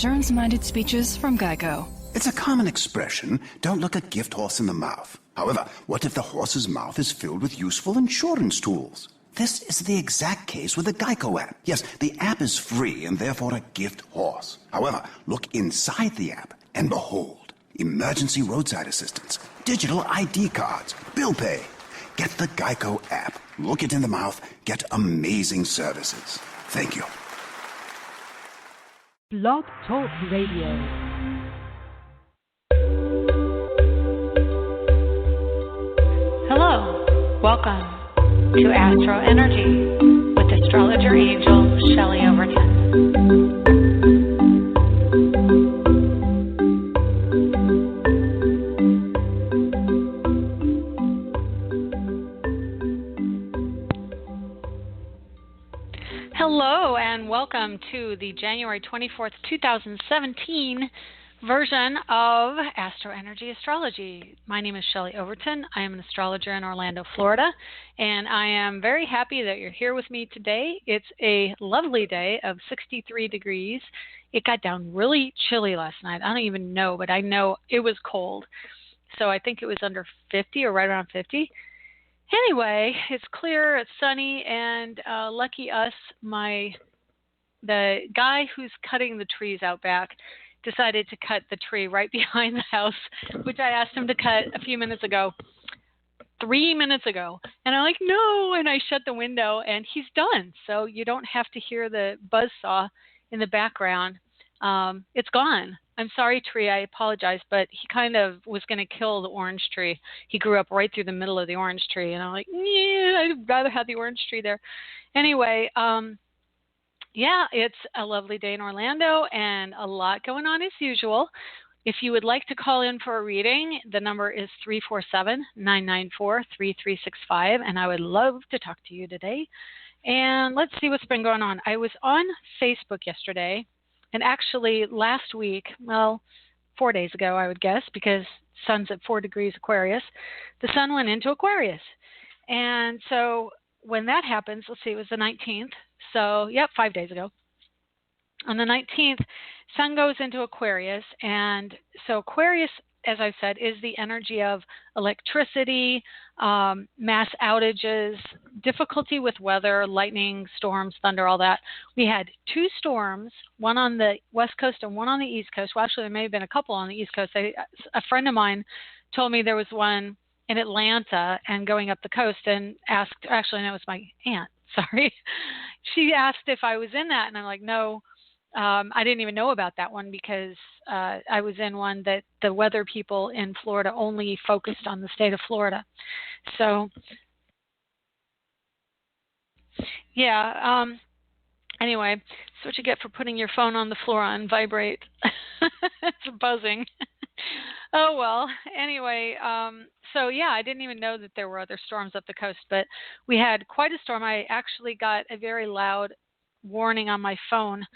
insurance-minded speeches from Geico. It's a common expression, don't look a gift horse in the mouth. However, what if the horse's mouth is filled with useful insurance tools? This is the exact case with the Geico app. Yes, the app is free and therefore a gift horse. However, look inside the app and behold, emergency roadside assistance, digital ID cards, bill pay. Get the Geico app. Look it in the mouth. Get amazing services. Thank you. Blog Talk Radio. Hello, welcome to AstroEnergy with astrologer angel Shelley Overton. Hello and welcome to the January 24th, 2017 version of AstroEnergy Astrology. My name is Shelley Overton. I am an astrologer in Orlando, Florida, and I am very happy that you're here with me today. It's a lovely day of 63 degrees. It got down really chilly last night. I don't even know, but I know it was cold. So I think it was under 50 or right around 50. Anyway, it's clear, it's sunny, and lucky us, the guy who's cutting the trees out back decided to cut the tree right behind the house, which I asked him to cut a few minutes ago, 3 minutes ago. And I'm like, no, and I shut the window, and he's done. So you don't have to hear the buzzsaw in the background. It's gone. I'm sorry, tree, I apologize, but he kind of was going to kill the orange tree. He grew up right through the middle of the orange tree, and I'm like, yeah, I'd rather have the orange tree there. Anyway, yeah, it's a lovely day in Orlando and a lot going on as usual. If you would like to call in for a reading, the number is 347-994-3365, and I would love to talk to you today. And let's see what's been going on. I was on Facebook yesterday. And actually last week, well, 4 days ago, I would guess, because sun's at 4 degrees Aquarius, the sun went into Aquarius. And so when that happens, let's see, it was the 19th. So, 5 days ago. On the 19th, sun goes into Aquarius. And so Aquarius, as I said, is the energy of electricity, mass outages, difficulty with weather, lightning, storms, thunder, all that. We had 2 storms, one on the West Coast and one on the East Coast. Well, actually, there may have been a couple on the East Coast. A friend of mine told me there was one in Atlanta and going up the coast and asked, actually, no, it was my aunt, sorry. She asked if I was in that, and I'm like, no. I didn't even know about that one because I was in one that the weather people in Florida only focused on the state of Florida. So, yeah. Anyway, that's what you get for putting your phone on the floor on vibrate. It's buzzing. Oh, well. Anyway, so, yeah, I didn't even know that there were other storms up the coast, but we had quite a storm. I actually got a very loud warning on my phone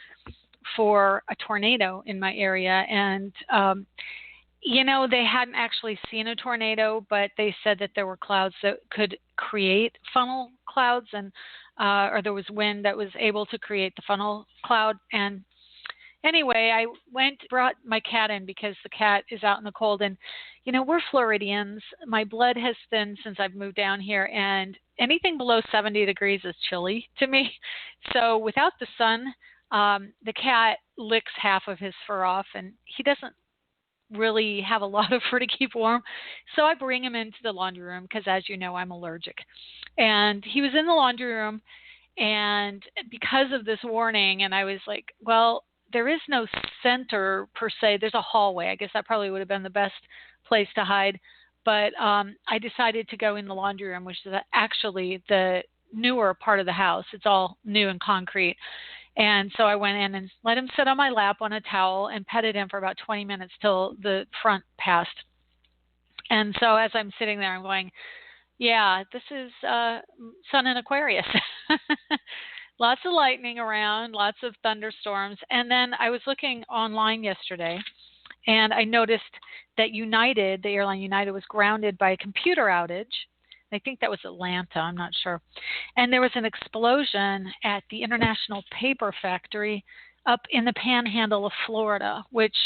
for a tornado in my area. And, they hadn't actually seen a tornado, but they said that there were clouds that could create funnel clouds and, or there was wind that was able to create the funnel cloud. And anyway, I brought my cat in because the cat is out in the cold. And, we're Floridians. My blood has thinned since I've moved down here, and anything below 70 degrees is chilly to me. So without the sun, the cat licks half of his fur off, and he doesn't really have a lot of fur to keep warm. So I bring him into the laundry room because, as you know, I'm allergic. And he was in the laundry room, and because of this warning, and I was like, well, there is no center per se. There's a hallway. I guess that probably would have been the best place to hide. But I decided to go in the laundry room, which is actually the newer part of the house. It's all new and concrete. And so I went in and let him sit on my lap on a towel and petted him for about 20 minutes till the front passed. And so as I'm sitting there, I'm going, yeah, this is sun in Aquarius. Lots of lightning around, lots of thunderstorms. And then I was looking online yesterday, and I noticed that United, the airline United, was grounded by a computer outage. I think that was Atlanta, I'm not sure. And there was an explosion at the International Paper Factory up in the panhandle of Florida, which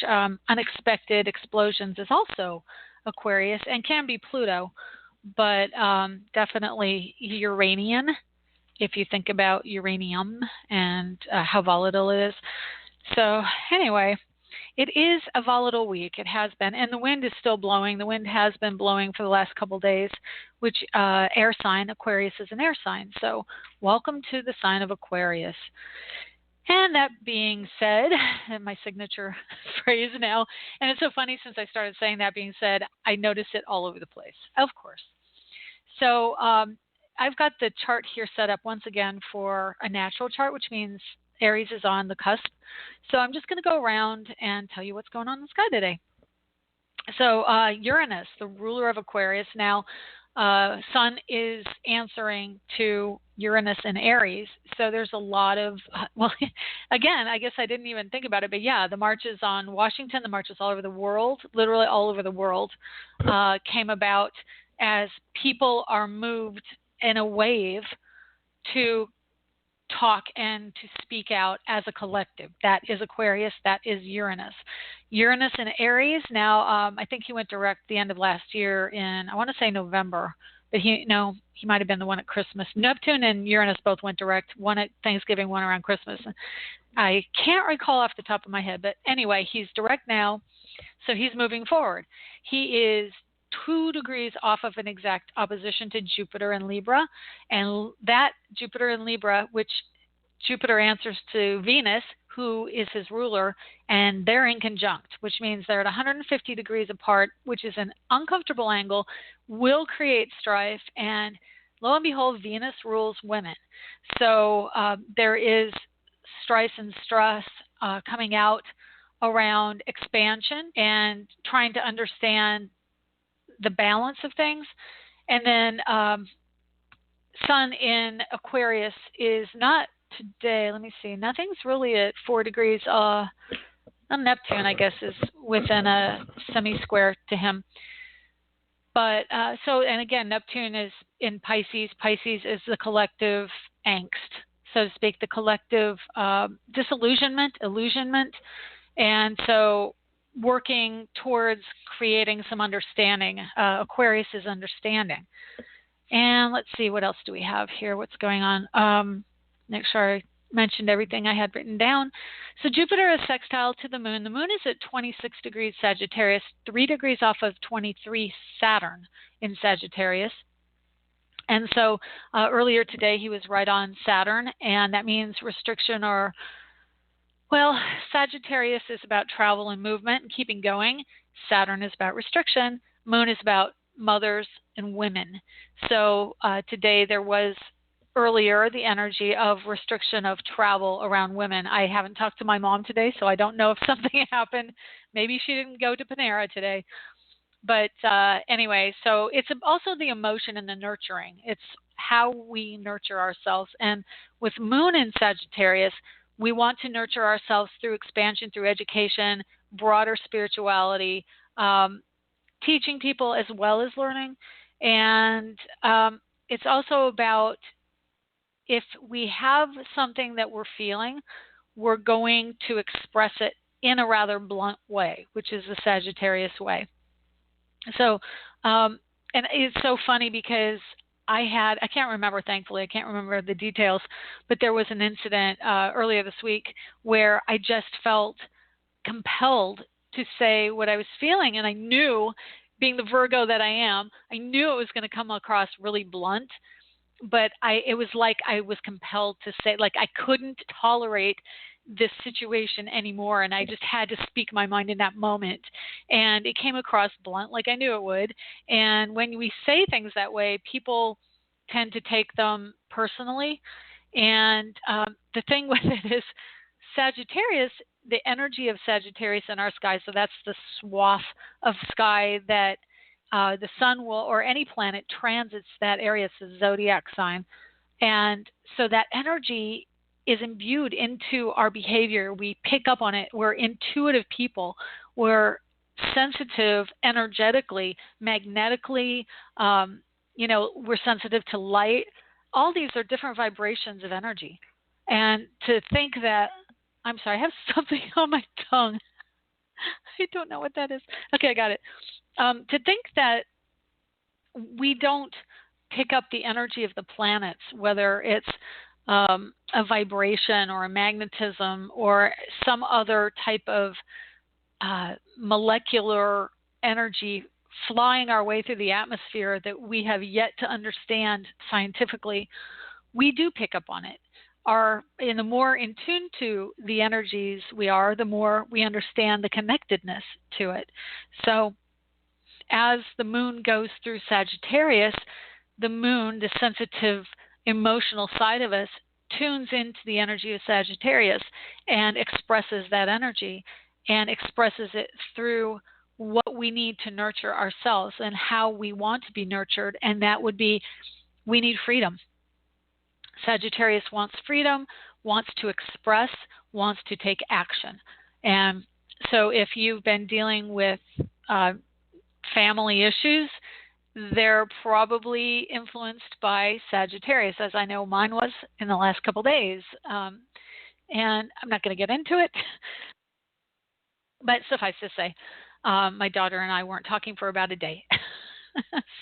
unexpected explosions is also Aquarius and can be Pluto, but definitely Uranian, if you think about uranium and how volatile it is. So anyway, it is a volatile week. It has been, and the wind is still blowing. The wind has been blowing for the last couple of days, which air sign, Aquarius is an air sign. So welcome to the sign of Aquarius. And that being said, and my signature phrase now, and it's so funny since I started saying that being said, I notice it all over the place, of course. So I've got the chart here set up once again for a natural chart, which means Aries is on the cusp. So I'm just going to go around and tell you what's going on in the sky today. So Uranus, the ruler of Aquarius. Now, Sun is answering to Uranus and Aries. So there's a lot of, well, again, I guess I didn't even think about it, but yeah, the marches on Washington, the marches all over the world, literally all over the world, came about as people are moved in a wave to talk and to speak out as a collective. That is Aquarius. That is Uranus. Uranus and Aries. Now, I think he went direct the end of last year in, I want to say November, but he might have been the one at Christmas. Neptune and Uranus both went direct, one at Thanksgiving, one around Christmas. I can't recall off the top of my head, but anyway, he's direct now, so he's moving forward. He is 2 degrees off of an exact opposition to Jupiter in Libra, and that Jupiter in Libra, which Jupiter answers to Venus, who is his ruler, and they're in conjunct, which means they're at 150 degrees apart, which is an uncomfortable angle, will create strife, and lo and behold, Venus rules women. So there is strife and stress coming out around expansion and trying to understand the balance of things. And then Sun in Aquarius is not today. Let me see. Nothing's really at 4 degrees. Neptune, I guess, is within a semi-square to him. But so, and again, Neptune is in Pisces. Pisces is the collective angst, so to speak, the collective disillusionment, illusionment. And so working towards creating some understanding. Aquarius is understanding. And let's see, what else do we have here? What's going on? Make sure I mentioned everything I had written down. So Jupiter is sextile to the moon. The moon is at 26 degrees Sagittarius, 3 degrees off of 23 Saturn in Sagittarius. And so earlier today he was right on Saturn, and that means restriction or, well, Sagittarius is about travel and movement and keeping going. Saturn is about restriction. Moon is about mothers and women. So today there was earlier the energy of restriction of travel around women. I haven't talked to my mom today, so I don't know if something happened. Maybe she didn't go to Panera today. But anyway, so it's also the emotion and the nurturing. It's how we nurture ourselves. And with Moon in Sagittarius, we want to nurture ourselves through expansion, through education, broader spirituality, teaching people as well as learning. And it's also about, if we have something that we're feeling, we're going to express it in a rather blunt way, which is the Sagittarius way. So, and it's so funny because I can't remember, thankfully, I can't remember the details, but there was an incident earlier this week where I just felt compelled to say what I was feeling. And I knew, being the Virgo that I am, I knew it was going to come across really blunt, but it was like I was compelled to say, like I couldn't tolerate this situation anymore, and I just had to speak my mind in that moment. And it came across blunt, like I knew it would. And when we say things that way, people tend to take them personally. And the thing with it is Sagittarius, the energy of Sagittarius in our sky, so that's the swath of sky that the sun will, or any planet transits that area. It's a zodiac sign. And so that energy is imbued into our behavior. We pick up on it. We're intuitive people. We're sensitive energetically, magnetically. We're sensitive to light. All these are different vibrations of energy. And to think that I'm sorry, I have something on my tongue. I don't know what that is. Okay, I got it. To think that we don't pick up the energy of the planets, whether it's a vibration or a magnetism or some other type of molecular energy flying our way through the atmosphere that we have yet to understand scientifically, we do pick up on it. And the more in tune to the energies we are, the more we understand the connectedness to it. So as the moon goes through Sagittarius, the moon, the sensitive, emotional side of us, tunes into the energy of Sagittarius and expresses that energy and expresses it through what we need to nurture ourselves and how we want to be nurtured. And that would be, we need freedom. Sagittarius wants freedom, wants to express, wants to take action. And so if you've been dealing with family issues, they're probably influenced by Sagittarius, as I know mine was in the last couple days. And I'm not going to get into it, but suffice to say, my daughter and I weren't talking for about a day.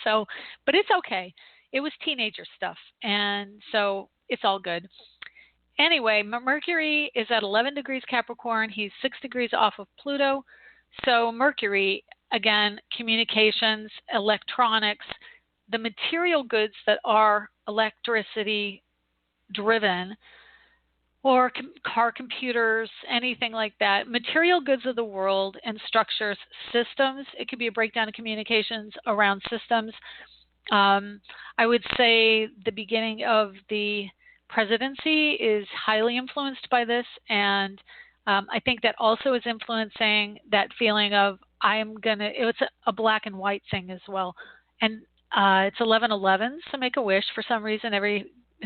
So, but it's okay. It was teenager stuff, and so it's all good. Anyway, Mercury is at 11 degrees Capricorn. He's 6 degrees off of Pluto. So Mercury, again, communications, electronics, the material goods that are electricity driven, or car, computers, anything like that, material goods of the world and structures, systems. It could be a breakdown of communications around systems. I would say the beginning of the presidency is highly influenced by this, and I think that also is influencing that feeling of it's a black and white thing as well. And it's 11:11, so make a wish. For some reason,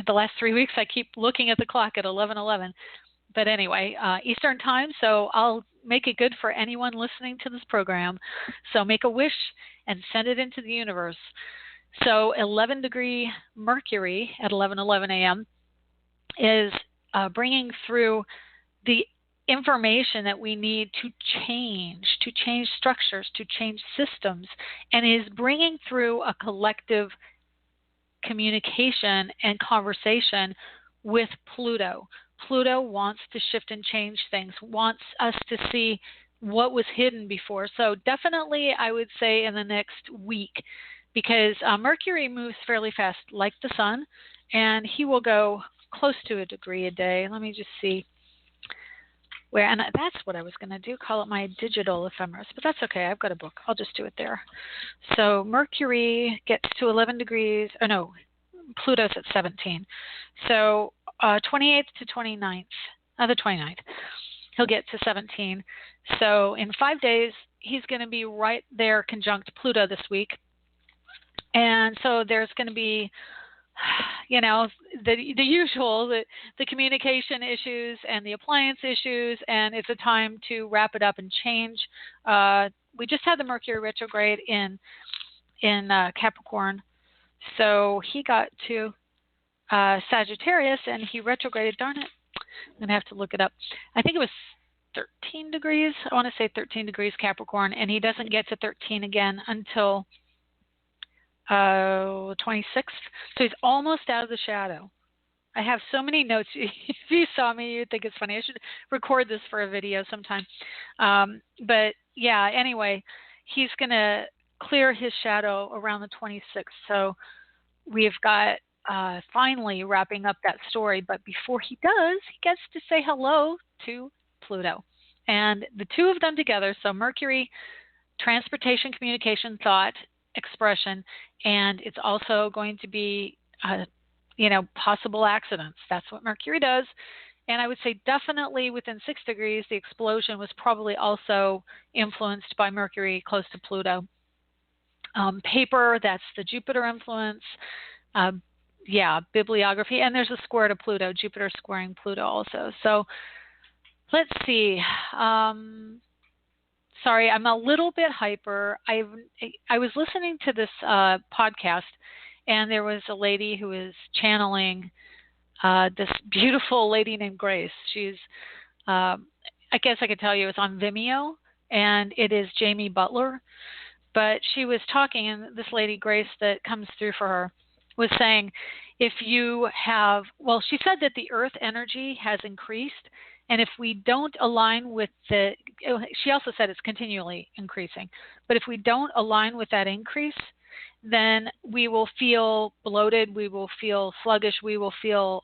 the last 3 weeks, I keep looking at the clock at 11:11. But anyway, Eastern time, so I'll make it good for anyone listening to this program. So make a wish and send it into the universe. So 11-degree Mercury at 11:11 a.m. is bringing through the information that we need to change structures, to change systems, and is bringing through a collective communication and conversation with Pluto. Pluto wants to shift and change things, wants us to see what was hidden before. So definitely I would say in the next week, because Mercury moves fairly fast like the sun, and he will go close to a degree a day. Let me just see where, and that's what I was going to do, call it my digital ephemeris, but that's okay. I've got a book. I'll just do it there. So Mercury gets to 11 degrees, oh no, Pluto's at 17. So 28th to 29th, the 29th, he'll get to 17. So in 5 days, he's going to be right there conjunct Pluto this week. And so there's going to be, the usual, the communication issues and the appliance issues, and it's a time to wrap it up and change. We just had the Mercury retrograde in Capricorn, so he got to Sagittarius and he retrograded. Darn it, I'm going to have to look it up. I think it was 13 degrees. I want to say 13 degrees Capricorn, and he doesn't get to 13 again until 26th. So he's almost out of the shadow. I have so many notes. If you saw me, you'd think it's funny. I should record this for a video sometime. But yeah, anyway, he's going to clear his shadow around the 26th. So we've got finally wrapping up that story. But before he does, he gets to say hello to Pluto. And the two of them together, so Mercury, transportation, communication, thought, expression, and it's also going to be, possible accidents. That's what Mercury does. And I would say definitely within 6 degrees, the explosion was probably also influenced by Mercury close to Pluto. Paper, that's the Jupiter influence. Bibliography, and there's a square to Pluto, Jupiter squaring Pluto also. So let's see. Sorry, I'm a little bit hyper. I was listening to this podcast, and there was a lady who was channeling this beautiful lady named Grace. She's I guess I could tell you it's on Vimeo, and it is Jamie Butler. But she was talking, and this lady, Grace, that comes through for her, was saying if you have, well, she said that the earth energy has increased, and if we don't align with she also said it's continually increasing, but if we don't align with that increase, then we will feel bloated, we will feel sluggish, we will feel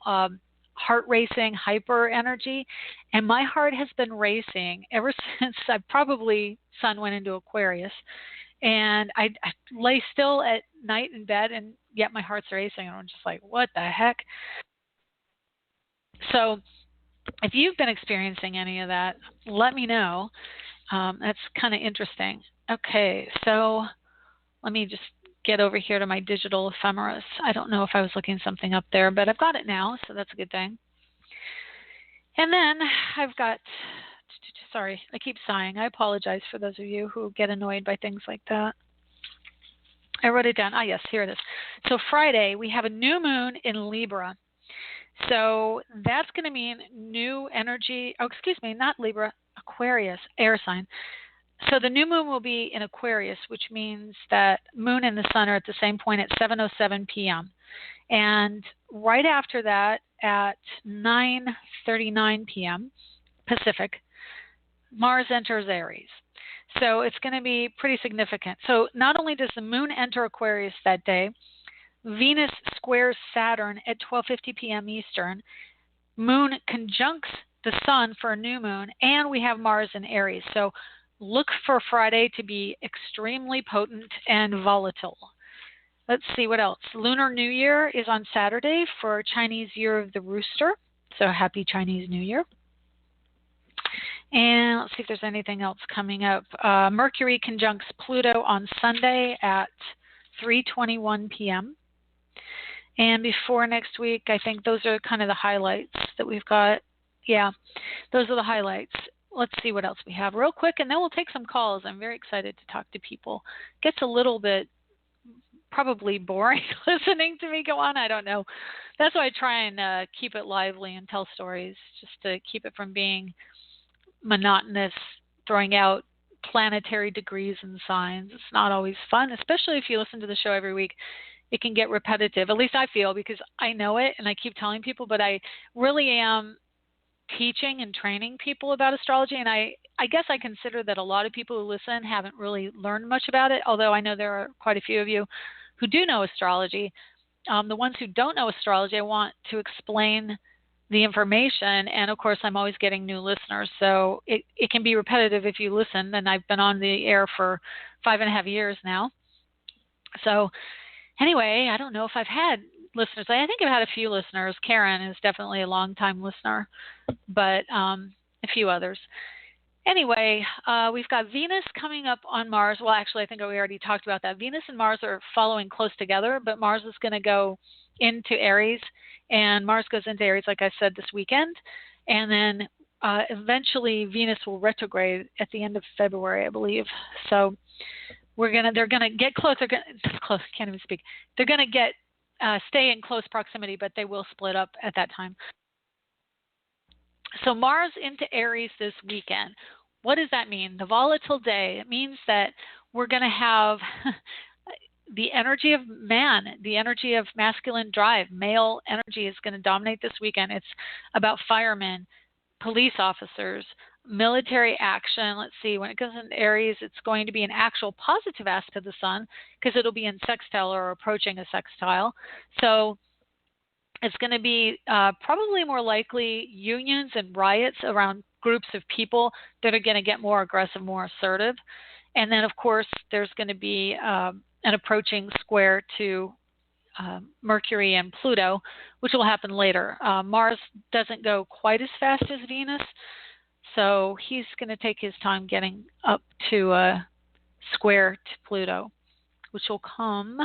heart racing, hyper energy. And my heart has been racing ever since Sun went into Aquarius. And I lay still at night in bed, and yet my heart's racing. And I'm just like, what the heck? So if you've been experiencing any of that, let me know. That's kind of interesting. Okay, so let me just get over here to my digital ephemeris. I don't know if I was looking something up there, but I've got it now, so that's a good thing. And then I've got, sorry, I keep sighing. I apologize for those of you who get annoyed by things like that. I wrote it down. Ah, yes, here it is. So Friday, we have a new moon in Libra. So that's going to mean new energy. Oh, excuse me, not Libra, Aquarius, air sign. So the new moon will be in Aquarius, which means that moon and the sun are at the same point at 7:07 p.m. And right after that, at 9:39 p.m. Pacific, Mars enters Aries. So it's going to be pretty significant. So not only does the moon enter Aquarius that day, Venus squares Saturn at 12:50 p.m. Eastern. Moon conjuncts the sun for a new moon, and we have Mars in Aries. So look for Friday to be extremely potent and volatile. Let's see what else. Lunar New Year is on Saturday for Chinese Year of the Rooster. So happy Chinese New Year. And let's see if there's anything else coming up. Mercury conjuncts Pluto on Sunday at 3:21 p.m. And before next week, I think those are kind of the highlights that we've got. Yeah, those are the highlights. Let's see what else we have real quick, and then we'll take some calls. I'm very excited to talk to people. Gets a little bit probably boring listening to me go on. I don't know. That's why I try and keep it lively and tell stories, just to keep it from being monotonous, throwing out planetary degrees and signs. It's not always fun, especially if you listen to the show every week. It can get repetitive. At least I feel, because I know it and I keep telling people, but I really am teaching and training people about astrology. And I guess I consider that a lot of people who listen haven't really learned much about it, although I know there are quite a few of you who do know astrology. The ones who don't know astrology, I want to explain the information. And of course, I'm always getting new listeners. So it can be repetitive if you listen. And I've been on the air for 5.5 years now. So anyway, I don't know if I've had listeners. I think I've had a few listeners. Karen is definitely a long-time listener, but a few others. Anyway, we've got Venus coming up on Mars. Well, actually, I think we already talked about that. Venus and Mars are following close together, but Mars is going to go into Aries, and Mars goes into Aries, like I said, this weekend. And then eventually Venus will retrograde at the end of February, I believe. So they're gonna get close. Close. Can't even speak. They're gonna stay in close proximity, but they will split up at that time. So Mars into Aries this weekend. What does that mean? The volatile day. It means that we're going to have the energy of man, the energy of masculine drive. Male energy is going to dominate this weekend. It's about firemen, police officers, military action. Let's see, when it goes into Aries, it's going to be an actual positive aspect of the sun, because it'll be in sextile or approaching a sextile. So it's going to be probably more likely unions and riots around groups of people that are going to get more aggressive, more assertive. And then, of course, there's going to be an approaching square to Mercury and Pluto, which will happen later. Mars doesn't go quite as fast as Venus, so he's going to take his time getting up to a square to Pluto, which will come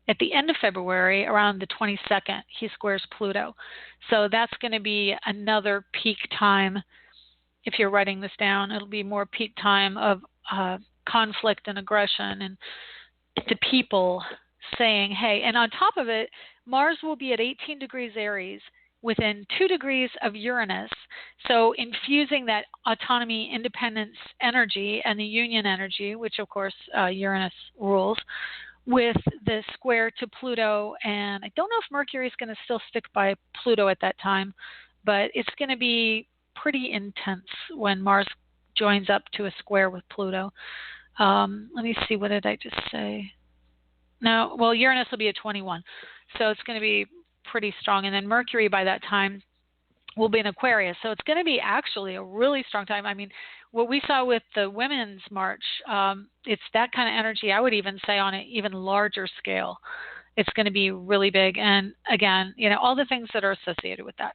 at the end of February, around the 22nd. He squares Pluto. So that's going to be another peak time. If you're writing this down, it'll be more peak time of conflict and aggression, and the people saying, hey. And on top of it, Mars will be at 18 degrees Aries, within 2 degrees of Uranus. So infusing that autonomy, independence energy and the union energy, which of course Uranus rules, with the square to Pluto. And I don't know if Mercury is going to still stick by Pluto at that time, but it's going to be pretty intense when Mars joins up to a square with Pluto. Let me see, what did I just say? No, well, Uranus will be at 21, so it's going to be pretty strong. And then Mercury by that time will be in Aquarius, so it's going to be actually a really strong time. I mean, what we saw with the Women's March, it's that kind of energy. I would even say on an even larger scale, it's going to be really big. And again, all the things that are associated with that.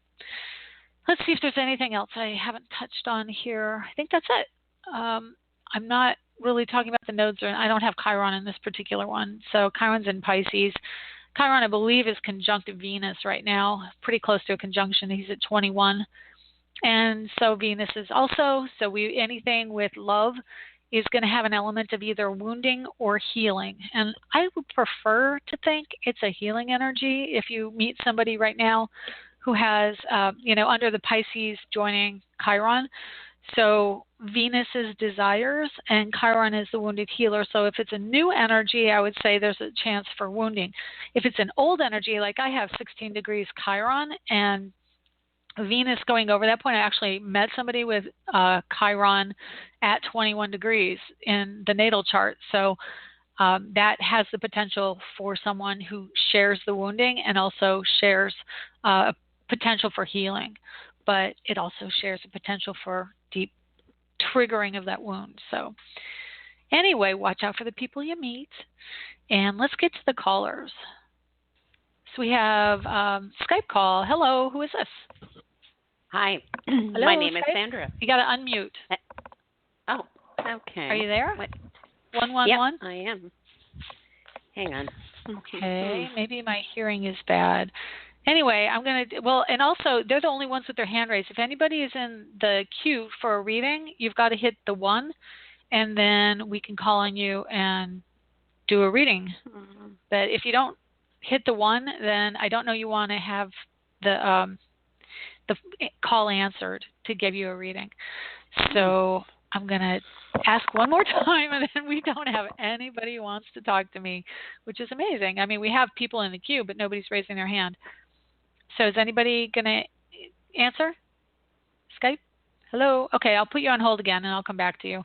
Let's see if there's anything else I haven't touched on here. I think that's it. I'm not really talking about the nodes, or I don't have Chiron in this particular one. So Chiron's in Pisces. Chiron, I believe, is conjunct Venus right now, pretty close to a conjunction. He's at 21. And so Venus is also, anything with love is going to have an element of either wounding or healing. And I would prefer to think it's a healing energy. If you meet somebody right now who has, under the Pisces joining Chiron, so Venus is desires and Chiron is the wounded healer. So if it's a new energy, I would say there's a chance for wounding. If it's an old energy, like I have 16 degrees Chiron and Venus going over that point, I actually met somebody with Chiron at 21 degrees in the natal chart. So that has the potential for someone who shares the wounding and also shares a potential for healing. But it also shares a potential for deep triggering of that wound. So anyway, watch out for the people you meet. And let's get to the callers. So we have Skype call. Hello, who is this? Hi, Hello, my name is Skype? Sandra. You got to unmute. Oh, okay. Are you there? What? 111? Yep, I am. Hang on. Okay, maybe my hearing is bad. Anyway, I'm going to, and also, they're the only ones with their hand raised. If anybody is in the queue for a reading, you've got to hit the 1, and then we can call on you and do a reading. Mm-hmm. But if you don't hit the 1, then I don't know you want to have the call answered to give you a reading. So I'm going to ask one more time, and then we don't have anybody who wants to talk to me, which is amazing. I mean, we have people in the queue, but nobody's raising their hand. So is anybody going to answer? Skype? Hello? Okay, I'll put you on hold again, and I'll come back to you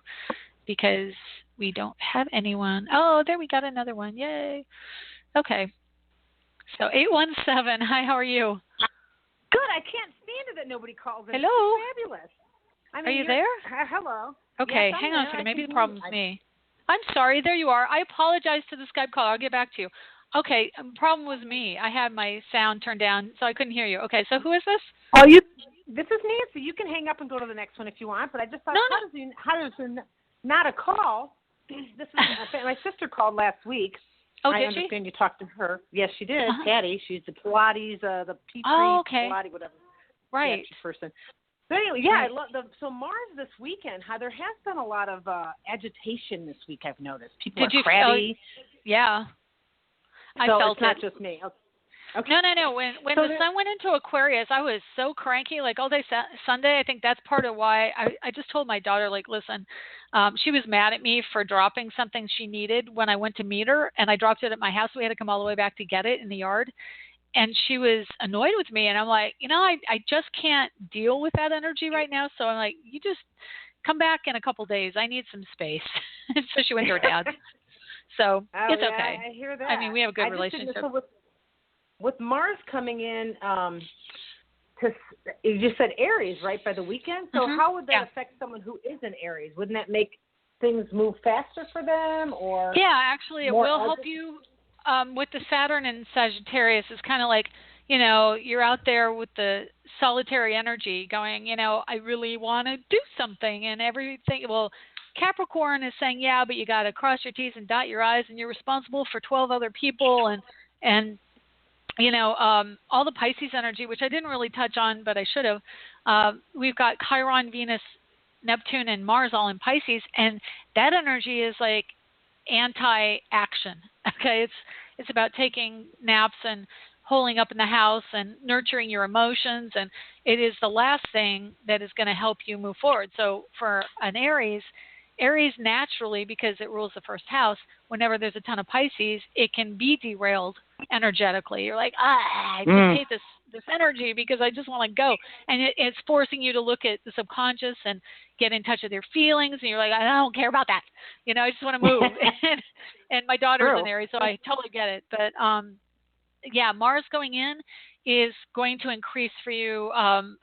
because we don't have anyone. Oh, there we got another one. Yay. Okay. So 817, hi, how are you? Good. I can't stand it that nobody calls in. Hello? It's fabulous. I mean, are you there? Hello. Okay, yes, hang on a second. Maybe the problem's me. me. I'm sorry. There you are. I apologize to the Skype caller. I'll get back to you. Okay, problem was me. I had my sound turned down, so I couldn't hear you. Okay, so who is this? Oh, this is Nancy. You can hang up and go to the next one if you want, but I just thought, how does there not a call? This is my sister called last week. Oh, I did understand you talked to her. Yes, she did. Patty. She's the Pilates, the P3 Pilates, whatever. Right. Person. But anyway, yeah, I love so Mars this weekend. There has been a lot of agitation this week. I've noticed people are crabby. Yeah, I felt it's not just me. Okay. No. When the sun went into Aquarius, I was so cranky. Like all day Sunday, I think that's part of why I just told my daughter, like, listen, she was mad at me for dropping something she needed when I went to meet her, and I dropped it at my house. We had to come all the way back to get it in the yard. And she was annoyed with me, and I'm like, I just can't deal with that energy right now. So I'm like, you just come back in a couple days. I need some space. So she went to her dad's. So it's okay. I hear that. I mean, we have a good relationship. So with Mars coming in, you just said Aries, right, by the weekend? So how would that affect someone who is in Aries? Wouldn't that make things move faster for them? Or actually, it will help you. With the Saturn and Sagittarius, it's kind of like, you're out there with the solitary energy going, I really want to do something and everything. Well, Capricorn is saying, yeah, but you got to cross your T's and dot your I's, and you're responsible for 12 other people. And all the Pisces energy, which I didn't really touch on, but I should have. We've got Chiron, Venus, Neptune, and Mars all in Pisces. And that energy is like anti-action. Okay, it's about taking naps and holing up in the house and nurturing your emotions, and it is the last thing that is going to help you move forward. So for an Aries naturally, because it rules the first house, whenever there's a ton of Pisces, it can be derailed energetically. You're like, I just hate this energy because I just want to go. And it's forcing you to look at the subconscious and get in touch with your feelings. And you're like, I don't care about that. I just want to move. and my daughter's an Aries, so I totally get it. But yeah, Mars going in is going to increase for you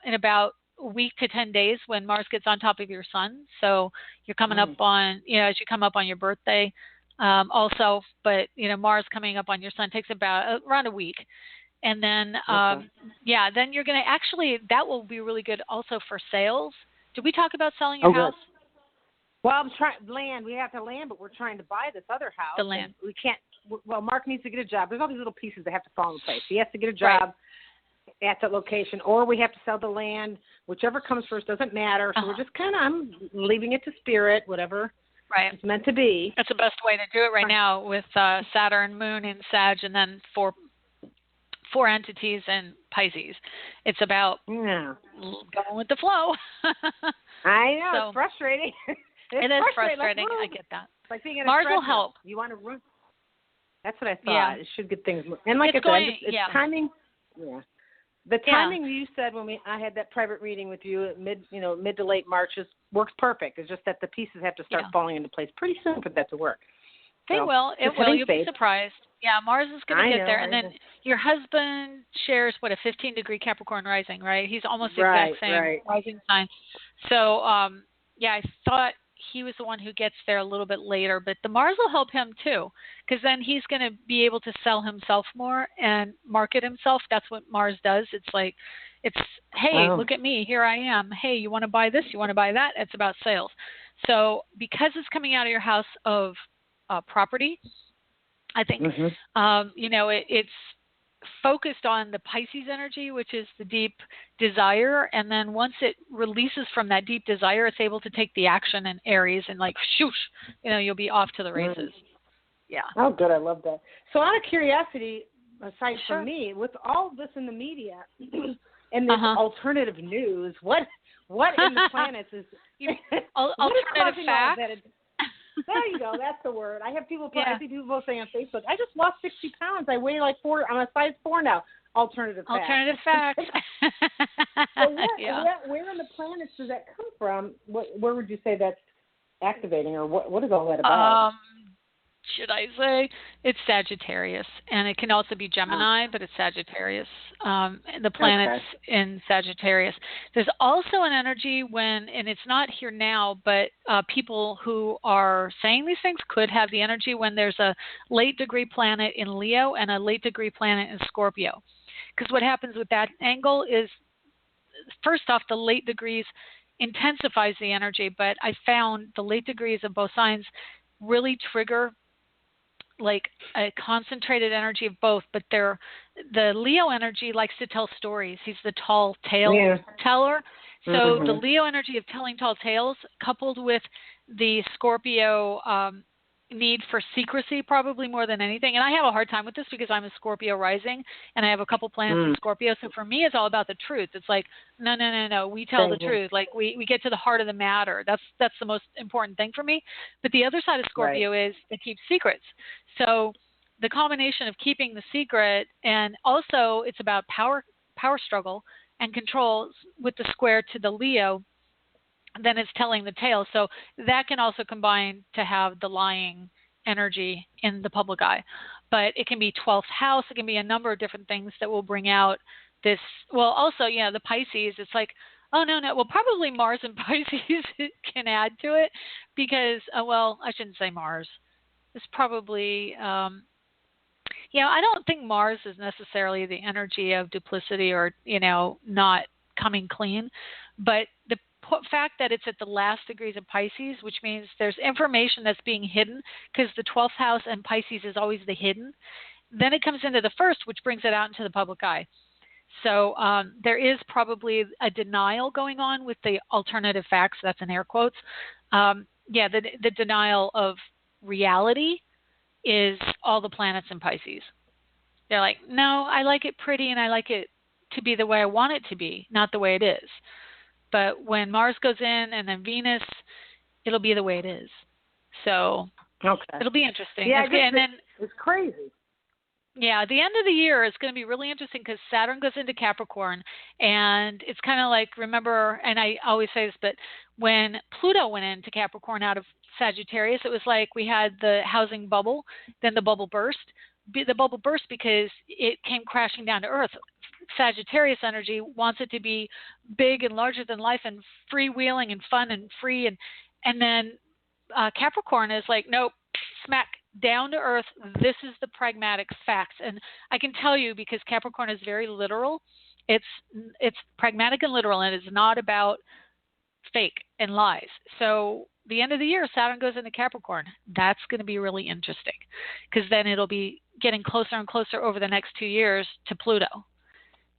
in about a week to 10 days when Mars gets on top of your sun. So you're coming up on, as you come up on your birthday also, but, Mars coming up on your sun takes around a week. And then, then you're going to actually, that will be really good also for sales. Did we talk about selling your house? Well, I'm trying land. We have to land, but we're trying to buy this other house. The land. We can't. Well, Mark needs to get a job. There's all these little pieces that have to fall into place. He has to get a job at that location, or we have to sell the land. Whichever comes first doesn't matter. So we're just I'm leaving it to spirit, whatever it's meant to be. That's the best way to do it right now with Saturn, Moon in Sag, and then four entities in Pisces. It's about going with the flow. I know. So, it's frustrating. It is frustrating. I get that. Like being in Mars a will help. You want to run. That's what I thought. Yeah. It should get things. And like I said, it's timing. Yeah. The timing you said when I had that private reading with you at mid to late March works perfect. It's just that the pieces have to start falling into place pretty soon for that to work. They will. It will. You'll be surprised. Yeah, Mars is going to get there. And then your husband shares, a 15-degree Capricorn rising, right? He's almost the exact same rising sign. So, I thought he was the one who gets there a little bit later. But the Mars will help him, too, because then he's going to be able to sell himself more and market himself. That's what Mars does. It's like, hey, look at me. Here I am. Hey, you want to buy this? You want to buy that? It's about sales. So because it's coming out of your house of property, I think, it's focused on the Pisces energy, which is the deep desire. And then once it releases from that deep desire, it's able to take the action in Aries and shoosh, you'll be off to the races. Yeah. Oh, good. I love that. So out of curiosity, aside from me, with all this in the media and this alternative news, what in the planets is alternative facts? There you go. That's the word. I have people. I see people saying on Facebook, "I just lost 60 pounds. I weigh like 4. I'm a size 4 now." Alternative facts. So where in the planets does that come from? Where would you say that's activating, or what is all that about? Should I say it's Sagittarius, and it can also be Gemini, but it's Sagittarius. The planets in Sagittarius. There's also an energy and it's not here now, but people who are saying these things could have the energy when there's a late degree planet in Leo and a late degree planet in Scorpio. Because what happens with that angle is, first off, the late degrees intensifies the energy, but I found the late degrees of both signs really trigger like a concentrated energy of both, but the Leo energy likes to tell stories. He's the tall tale teller. So the Leo energy of telling tall tales coupled with the Scorpio need for secrecy, probably more than anything. And I have a hard time with this because I'm a Scorpio rising and I have a couple planets in Scorpio. So for me, it's all about the truth. It's like, no. We tell the truth. Like we get to the heart of the matter. That's the most important thing for me. But the other side of Scorpio is they keep secrets. So the combination of keeping the secret, and also it's about power struggle and control with the square to the Leo, then it's telling the tale. So that can also combine to have the lying energy in the public eye. But it can be 12th house. It can be a number of different things that will bring out this. Well, also, the Pisces, it's like, oh, no. Well, probably Mars and Pisces can add to it because, I shouldn't say Mars. It's probably, I don't think Mars is necessarily the energy of duplicity or, not coming clean. But the fact that it's at the last degrees of Pisces, which means there's information that's being hidden because the 12th house and Pisces is always the hidden. Then it comes into the first, which brings it out into the public eye. So there is probably a denial going on with the alternative facts. That's in air quotes. The denial of reality is all the planets in Pisces. They're like, no, I like it pretty and I like it to be the way I want it to be, not the way it is. But when Mars goes in and then Venus, it'll be the way it is. So it'll be interesting. Yeah, it's crazy. Yeah, the end of the year is going to be really interesting because Saturn goes into Capricorn, and it's kind of like, remember, and I always say this, but when Pluto went into Capricorn out of Sagittarius, it was like we had the housing bubble, then the bubble burst. The bubble burst because it came crashing down to Earth. Sagittarius energy wants it to be big and larger than life and freewheeling and fun and free, and then Capricorn is like, nope, smack down to earth. This is the pragmatic facts, and I can tell you because Capricorn is very literal. It's pragmatic and literal, and it's not about fake and lies. So the end of the year, Saturn goes into Capricorn. That's going to be really interesting because then it'll be getting closer and closer over the next 2 years to Pluto,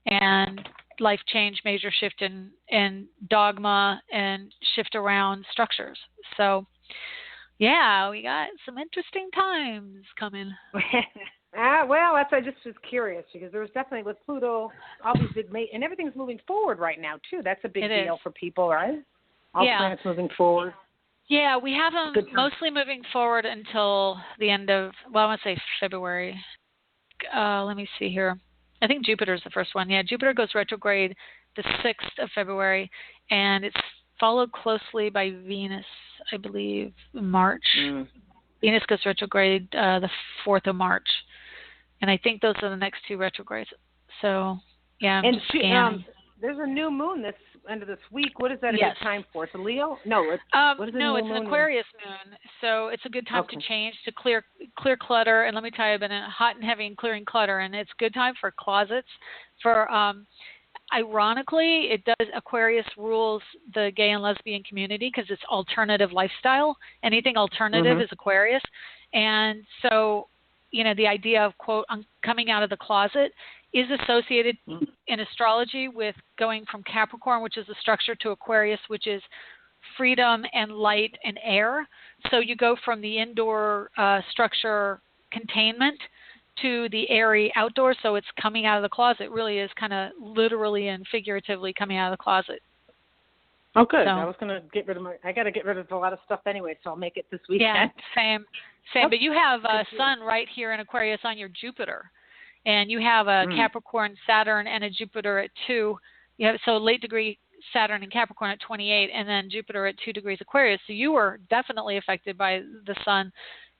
and life change, major shift in dogma and shift around structures. So yeah, we got some interesting times coming. Well, I just was curious because there was definitely with Pluto, all these big and everything's moving forward right now too. That's a big deal for people, right? All planets moving forward. Yeah, we have them mostly moving forward until the end of, I want to say February. Let me see here. I think Jupiter's the first one. Yeah, Jupiter goes retrograde the 6th of February, and it's followed closely by Venus, I believe, in March. Venus goes retrograde the 4th of March. And I think those are the next 2 retrogrades. So, yeah, there's a new moon this end of this week. What is that a good time for? It's a Leo? No, what is it's an Aquarius moon. So it's a good time to change, to clear clutter. And let me tell you, I've been hot and heavy in clearing clutter. And it's a good time for closets, for ironically, Aquarius rules the gay and lesbian community because it's alternative lifestyle. Anything alternative is Aquarius. And so, the idea of, quote, coming out of the closet is associated in astrology with going from Capricorn, which is the structure, to Aquarius, which is freedom and light and air. So you go from the indoor structure containment to the airy outdoors, so it's coming out of the closet. Really is kind of literally and figuratively coming out of the closet. Oh, good. So, I was going to I got to get rid of a lot of stuff anyway, so I'll make it this weekend. Yeah, same. But you have Sun right here in Aquarius on your Jupiter, and you have a Capricorn, Saturn, and a Jupiter at 2. You have late degree Saturn and Capricorn at 28, and then Jupiter at 2 degrees Aquarius. So you were definitely affected by the Sun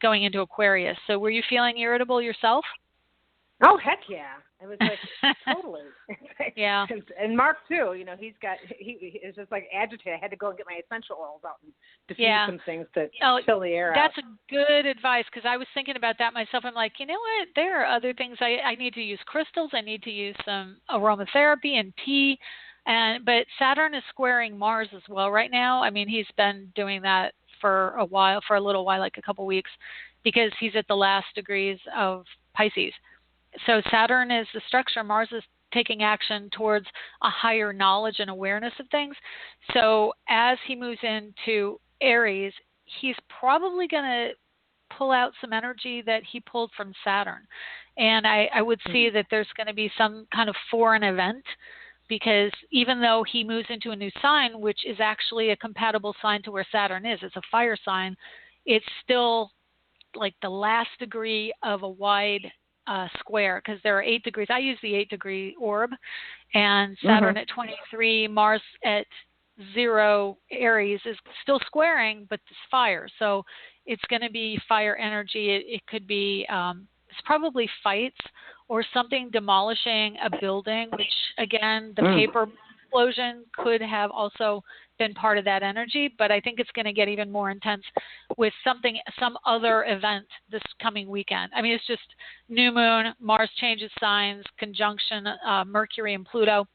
going into Aquarius. So were you feeling irritable yourself? Oh, heck yeah. It was like, totally. Yeah. And Mark, too, he is just like agitated. I had to go and get my essential oils out and diffuse some things to chill the air out. That's a good advice because I was thinking about that myself. I'm like, you know what? There are other things. I need to use crystals. I need to use some aromatherapy and tea. But Saturn is squaring Mars as well right now. I mean, he's been doing that for a little while, like a couple weeks, because he's at the last degrees of Pisces. So Saturn is the structure. Mars is taking action towards a higher knowledge and awareness of things. So as he moves into Aries, he's probably going to pull out some energy that he pulled from Saturn. And I would see that there's going to be some kind of foreign event, because even though he moves into a new sign, which is actually a compatible sign to where Saturn is, it's a fire sign, it's still like the last degree of a wide square, because there are 8 degrees. I use the 8-degree orb, and Saturn at 23, Mars at 0 Aries is still squaring, but it's fire. So it's going to be fire energy. It could be, it's probably fights or something demolishing a building, which again, the paper explosion could have also been part of that energy, but I think it's going to get even more intense with some other event this coming weekend. I mean, it's just new moon, Mars changes signs, conjunction Mercury and Pluto.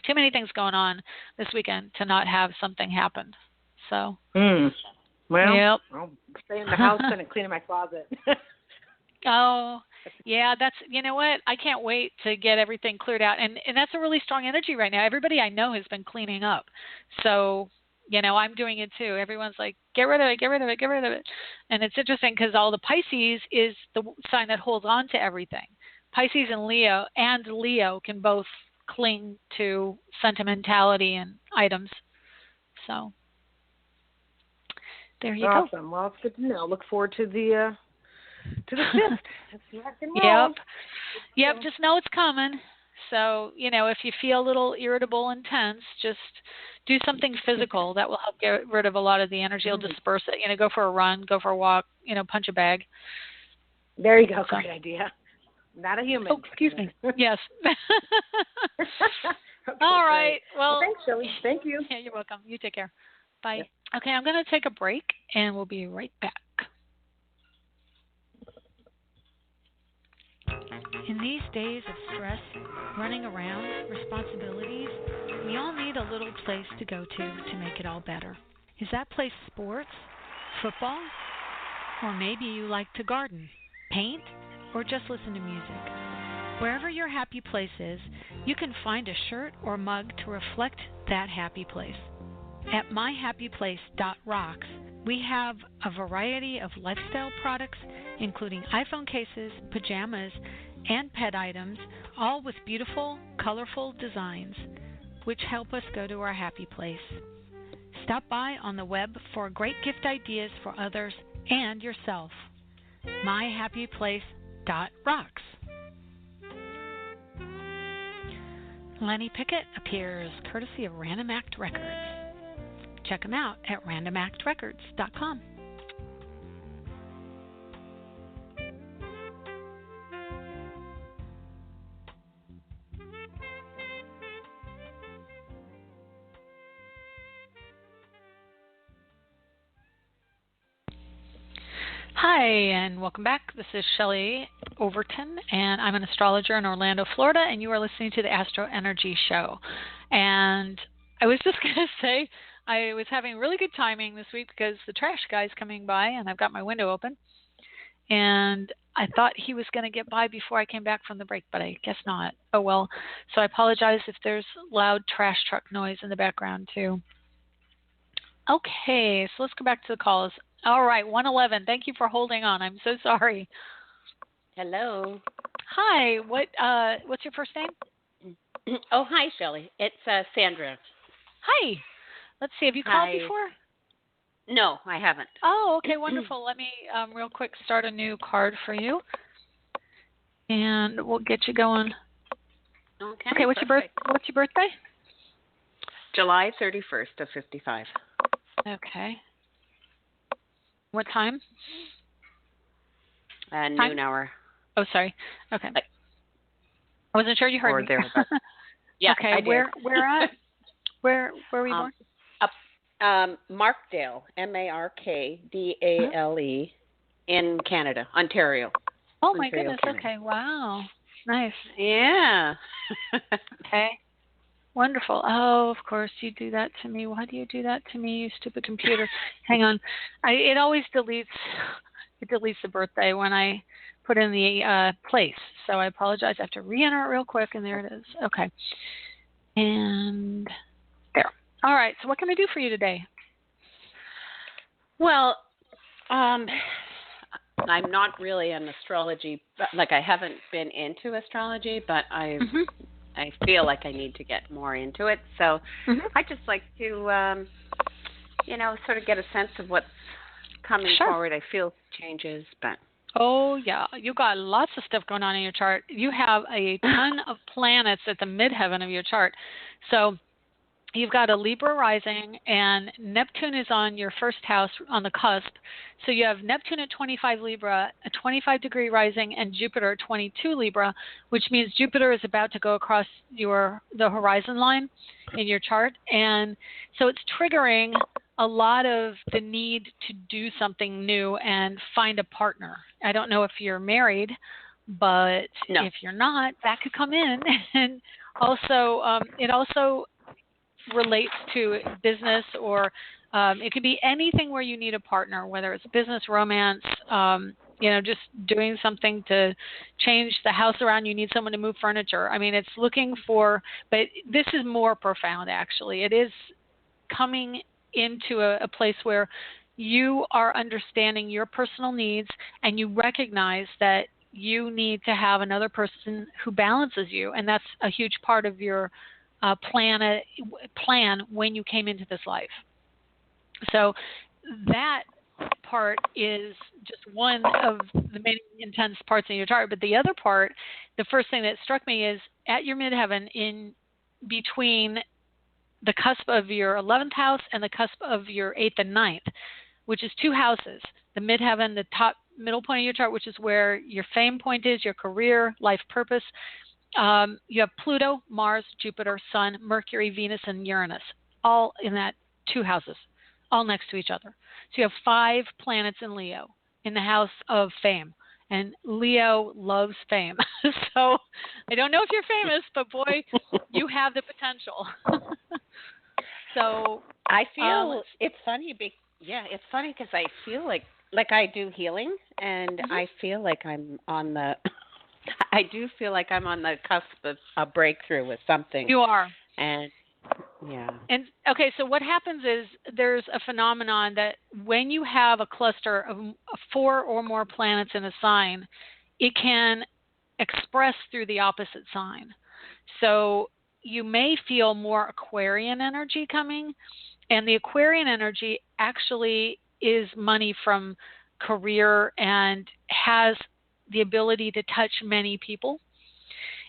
Too many things going on this weekend to not have something happen. So, well, I'll stay in the house and clean my closet. Oh, yeah, you know what? I can't wait to get everything cleared out. And that's a really strong energy right now. Everybody I know has been cleaning up. So, I'm doing it too. Everyone's like, get rid of it, get rid of it, get rid of it. And it's interesting because all the Pisces is the sign that holds on to everything. Pisces and Leo can both cling to sentimentality and items. So there you go. Awesome. Well, it's good to know. Look forward to the 5th. It's rock and roll. Yep. Just know it's coming. So, if you feel a little irritable and tense, just do something physical that will help get rid of a lot of the energy. It'll disperse it. Go for a run, go for a walk, punch a bag. There you go. Good idea. Not a human. Oh, excuse me. Yes. Okay, all right. Great. Well, thanks, Shelley. Thank you. Yeah, you're welcome. You take care. Bye. Yep. Okay, I'm going to take a break, and we'll be right back. In these days of stress, running around, responsibilities, we all need a little place to go to make it all better. Is that place sports, football, or maybe you like to garden, paint, or just listen to music? Wherever your happy place is, you can find a shirt or mug to reflect that happy place. At myhappyplace.rocks, we have a variety of lifestyle products, including iPhone cases, pajamas, and pet items, all with beautiful, colorful designs, which help us go to our happy place. Stop by on the web for great gift ideas for others and yourself. myhappyplace.rocks. Lenny Pickett appears courtesy of Random Act Records. Check them out at randomactrecords.com. Hi, and welcome back. This is Shelley Overton, and I'm an astrologer in Orlando, Florida, and you are listening to the AstroEnergy show. And I was just going to say, I was having really good timing this week because the trash guy's coming by, and I've got my window open. And I thought he was going to get by before I came back from the break, but I guess not. Oh, well. So I apologize if there's loud trash truck noise in the background, too. Okay, so let's go back to the calls. All right, 111. Thank you for holding on. I'm so sorry. Hello. Hi. What's your first name? Oh, hi, Shelley. It's Sandra. Hi. Let's see. Have you called before? No, I haven't. Oh, okay, wonderful. Let me real quick start a new card for you, and we'll get you going. Okay. What's your birthday? July 31st of 55. Okay. What time? Noon hour. Oh, sorry. Okay. I wasn't sure you heard me. Thereabouts. Yeah. Okay. I did. Where at? Where were you born? Markdale, Markdale, in Canada, Ontario. Oh my Ontario, goodness. Canada. Okay. Wow. Nice. Yeah. Okay. Wonderful. Oh, of course you do that to me. Why do you do that to me, you stupid computer? Hang on. It always deletes the birthday when I put in the place. So I apologize. I have to re-enter it real quick, and there it is. Okay. And there. All right. So what can I do for you today? Well, I'm not really an astrology, like I haven't been into astrology, but I feel like I need to get more into it. So I just like to, sort of get a sense of what's coming forward. I feel changes, but. Oh, yeah. You got lots of stuff going on in your chart. You have a ton of planets at the midheaven of your chart. So you've got a Libra rising, and Neptune is on your first house on the cusp. So you have Neptune at 25 Libra, a 25-degree rising, and Jupiter at 22 Libra, which means Jupiter is about to go across the horizon line in your chart. And so it's triggering a lot of the need to do something new and find a partner. I don't know if you're married, but if you're not, that could come in. And also, it also relates to business, or it could be anything where you need a partner, whether it's business, romance, just doing something to change the house around. You need someone to move furniture. I mean, it's looking for, but this is more profound, actually. It is coming into a place where you are understanding your personal needs, and you recognize that you need to have another person who balances you, and that's a huge part of your plan when you came into this life. So that part is just one of the many intense parts in your chart. But the other part, the first thing that struck me is at your midheaven, in between the cusp of your 11th house and the cusp of your 8th and 9th, which is 2 houses. The midheaven, the top middle point of your chart, which is where your fame point is, your career, life purpose. You have Pluto, Mars, Jupiter, Sun, Mercury, Venus, and Uranus, all in that 2 houses, all next to each other. So you have 5 planets in Leo, in the house of fame. And Leo loves fame. So I don't know if you're famous, but boy, you have the potential. So I feel it's funny. It's funny because I feel like I do healing, and I feel like I'm on the. I do feel like I'm on the cusp of a breakthrough with something. You are. And yeah. And okay, so what happens is there's a phenomenon that when you have a cluster of 4 or more planets in a sign, it can express through the opposite sign. So you may feel more Aquarian energy coming, and the Aquarian energy actually is money from career and has the ability to touch many people.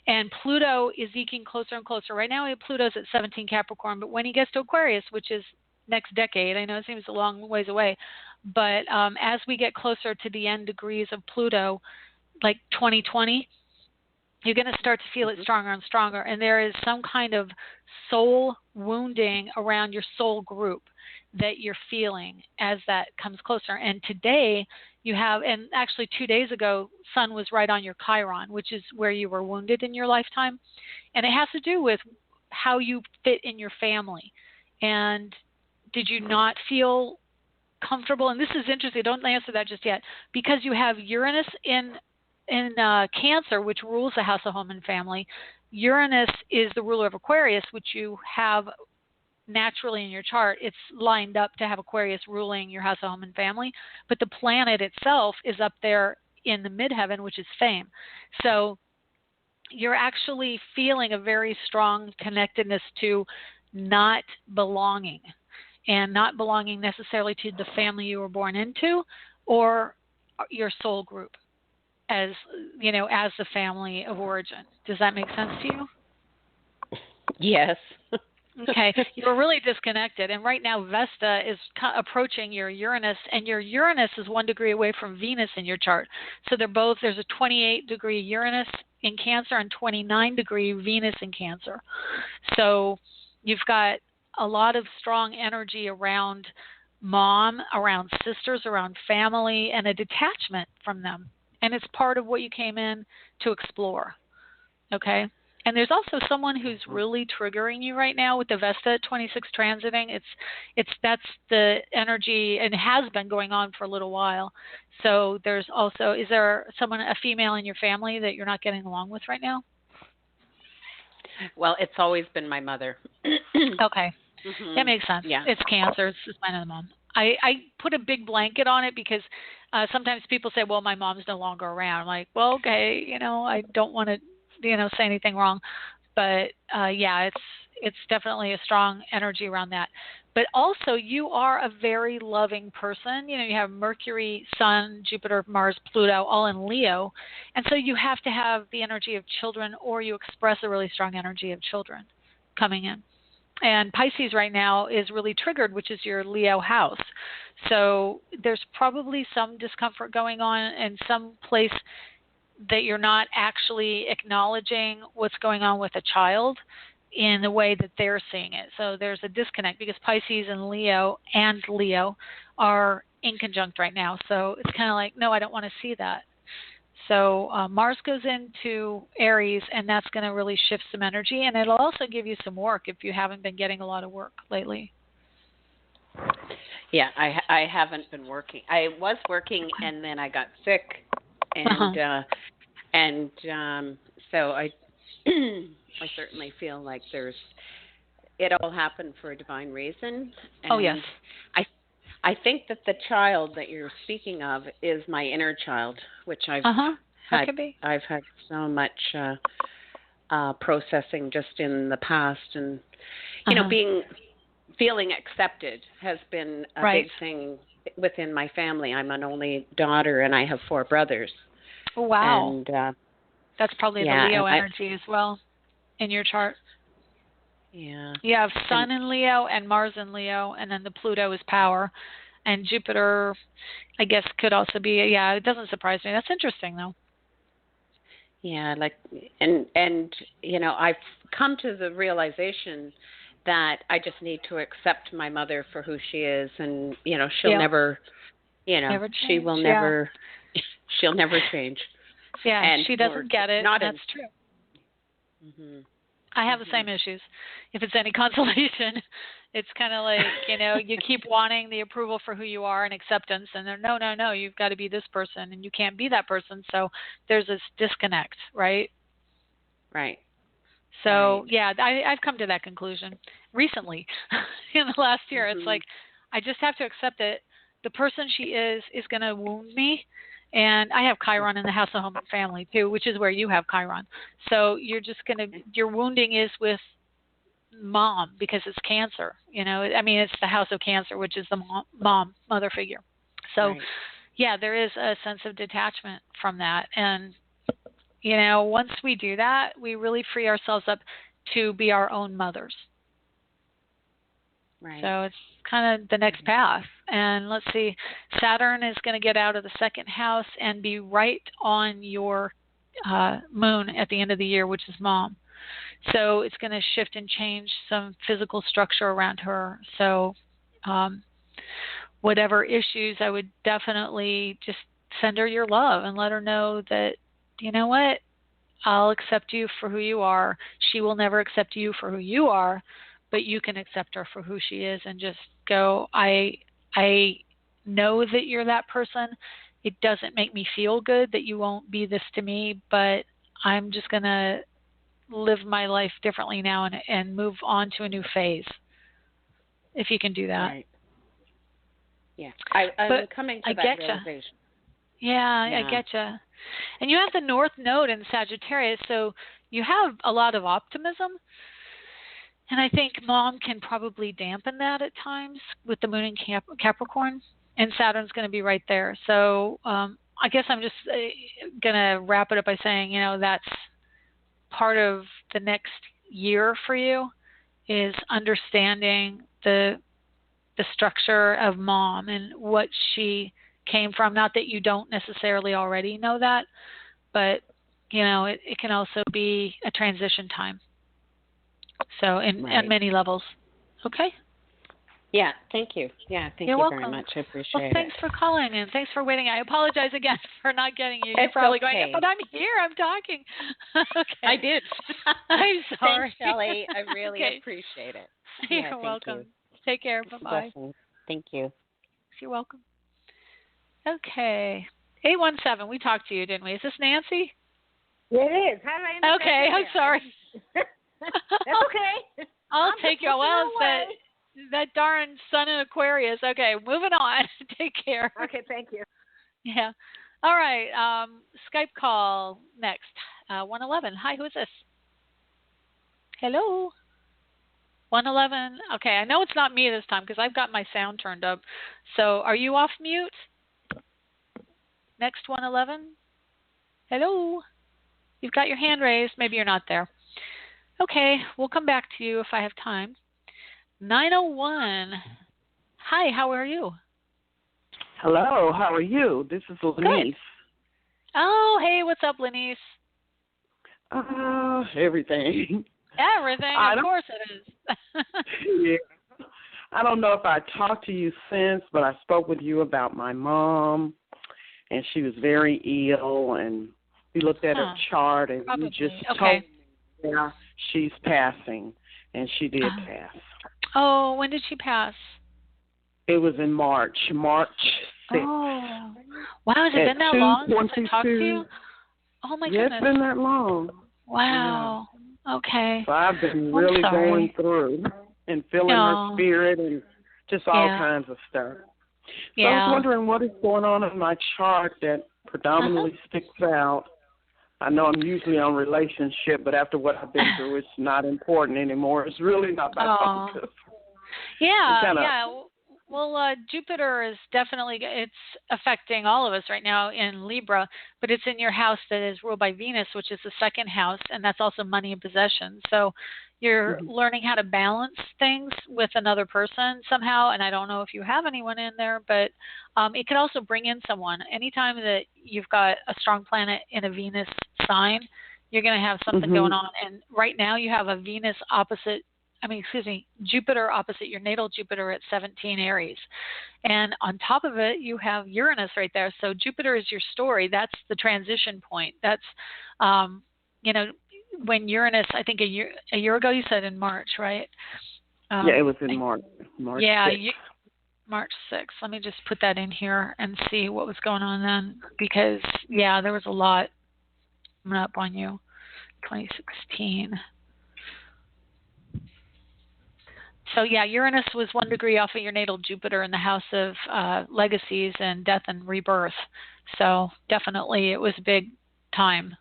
And Pluto is eking closer and closer. Right now, Pluto's at 17 Capricorn, but when he gets to Aquarius, which is next decade, I know it seems a long ways away, but as we get closer to the end degrees of Pluto, like 2020, you're going to start to feel it stronger and stronger. And there is some kind of soul wounding around your soul group that you're feeling as that comes closer. And today you have, and actually 2 days ago, Sun was right on your Chiron, which is where you were wounded in your lifetime. And it has to do with how you fit in your family. And did you not feel comfortable? And this is interesting. Don't answer that just yet. Because you have Uranus in Cancer, which rules the house of home and family. Uranus is the ruler of Aquarius, which you have naturally in your chart. It's lined up to have Aquarius ruling your house of home and family, but the planet itself is up there in the midheaven, which is fame. So you're actually feeling a very strong connectedness to not belonging, and not belonging necessarily to the family you were born into or your soul group as, you know, as the family of origin. Does that make sense to you? Yes. Okay, you're really disconnected, and right now Vesta is approaching your Uranus, and your Uranus is 1 degree away from Venus in your chart. So they're both, there's a 28-degree Uranus in Cancer and 29-degree Venus in Cancer. So you've got a lot of strong energy around mom, around sisters, around family, and a detachment from them. And it's part of what you came in to explore, okay? And there's also someone who's really triggering you right now with the Vesta at 26 transiting. That's the energy, and it has been going on for a little while. So there's also, is there someone, a female in your family that you're not getting along with right now? Well, it's always been my mother. Okay. That makes sense. Yeah. It's Cancer. It's just my mom. I put a big blanket on it because sometimes people say, well, my mom's no longer around. I'm like, well, okay, you know, I don't want to, you know, say anything wrong, but yeah, it's definitely a strong energy around that. But also, you are a very loving person. You know, you have Mercury, Sun, Jupiter, Mars, Pluto, all in Leo, and so you have to have the energy of children, or you express a really strong energy of children coming in. And Pisces right now is really triggered, which is your Leo house. So there's probably some discomfort going on in some place that you're not actually acknowledging what's going on with a child in the way that they're seeing it. So there's a disconnect because Pisces and Leo are in conjunct right now. So it's kind of like, no, I don't want to see that. So Mars goes into Aries, and that's going to really shift some energy, and it'll also give you some work if you haven't been getting a lot of work lately. Yeah, I haven't been working. I was working, and then I got sick, and so I I certainly feel like it all happened for a divine reason. And oh yes. I think that the child that you're speaking of is my inner child, which I've I've had so much processing just in the past, and you know, feeling accepted has been a big thing within my family. I'm an only daughter, and I have 4 brothers. Oh, wow. And that's probably the Leo energy as well in your chart. Yeah. You have Sun in Leo and Mars in Leo, and then the Pluto is power, and Jupiter, I guess, could also be. Yeah, it doesn't surprise me. That's interesting, though. Yeah, like, and you know, I've come to the realization that I just need to accept my mother for who she is, and you know, she'll never, you know, she will never, she'll never change. Yeah, and she doesn't get it. That's true. Mm-hmm. I have the same issues. If it's any consolation, it's kind of like, you know, you keep wanting the approval for who you are and acceptance, and then no, you've got to be this person, and you can't be that person. So there's this disconnect, right? Right. So yeah, I've come to that conclusion recently. In the last year, it's like I just have to accept that the person she is going to wound me. And I have Chiron in the house of home and family too, which is where you have Chiron. So you're just your wounding is with mom because it's Cancer. You know, I mean, it's the house of Cancer, which is the mother figure. So yeah, there is a sense of detachment from that. And, you know, once we do that, we really free ourselves up to be our own mothers. Right. So it's kind of the next path. And let's see, Saturn is going to get out of the 2nd house and be right on your moon at the end of the year, which is mom. So it's going to shift and change some physical structure around her. So whatever issues, I would definitely just send her your love and let her know that, you know what, I'll accept you for who you are. She will never accept you for who you are, but you can accept her for who she is, and just go, I know that you're that person. It doesn't make me feel good that you won't be this to me, but I'm just going to live my life differently now and move on to a new phase, if you can do that. Right. Yeah, I'm coming to that realization. Yeah, I get you. And you have the North Node in Sagittarius, so you have a lot of optimism. And I think mom can probably dampen that at times with the moon in Capricorn, and Saturn's going to be right there. So I guess I'm just going to wrap it up by saying, you know, that's part of the next year for you is understanding the structure of mom and what she came from. Not that you don't necessarily already know that, but, you know, it can also be a transition time. So, on many levels. Okay? Yeah, thank you. Yeah, thank you welcome. Very much. I appreciate it. Well, thanks for calling and thanks for waiting. I apologize again for not getting you. You're it's probably okay. going, but I'm here. I'm talking. Okay. I did. I'm sorry. Thanks, Shelley. I really appreciate it. You're welcome. You. Take care. Bye-bye. Thank you. You're welcome. Okay. 817. We talked to you, didn't we? Is this Nancy? It is. How did I end up Okay. I'm sorry. That's okay. I'll take you. Well, that darn sun in Aquarius. Okay, moving on. Take care. Okay, thank you. Yeah. All right. Skype call next. 111. Hi, who is this? Hello. 111. Okay, I know it's not me this time because I've got my sound turned up. So are you off mute? Next 111. Hello. You've got your hand raised. Maybe you're not there. Okay, we'll come back to you if I have time. 901. Hi, how are you? Hello, how are you? This is Lenise. Good. Oh, hey, what's up, Lenise? Everything. Everything, of course it is. Yeah. I don't know if I talked to you since, but I spoke with you about my mom, and she was very ill, and we looked at her chart, and you just told me, yeah, she's passing, and she did pass. Oh, when did she pass? It was in March 6th. Oh, wow, has it been that long since I talked to you? Oh, my goodness. It's been that long. Wow. Yeah. Okay. So I've been really going through and feeling her spirit and just all kinds of stuff. So I was wondering what is going on in my chart that predominantly sticks out. I know I'm usually on relationship, but after what I've been through, it's not important anymore. It's really not that positive. Yeah. Well, Jupiter is definitely, it's affecting all of us right now in Libra, but it's in your house that is ruled by Venus, which is the second house, and that's also money and possession. So you're learning how to balance things with another person somehow, and I don't know if you have anyone in there, but it could also bring in someone. Anytime that you've got a strong planet in a Venus sign, you're going to have something going on. And right now you have a Jupiter opposite your natal Jupiter at 17 Aries. And on top of it, you have Uranus right there. So Jupiter is your story. That's the transition point. That's, when Uranus, I think a year ago, you said in March, right? Yeah, it was in March. March 6th. March 6th. Let me just put that in here and see what was going on then. Because, there was a lot coming up on you. 2016. So, Uranus was 1 degree off of your natal Jupiter in the house of legacies and death and rebirth. So definitely it was a big time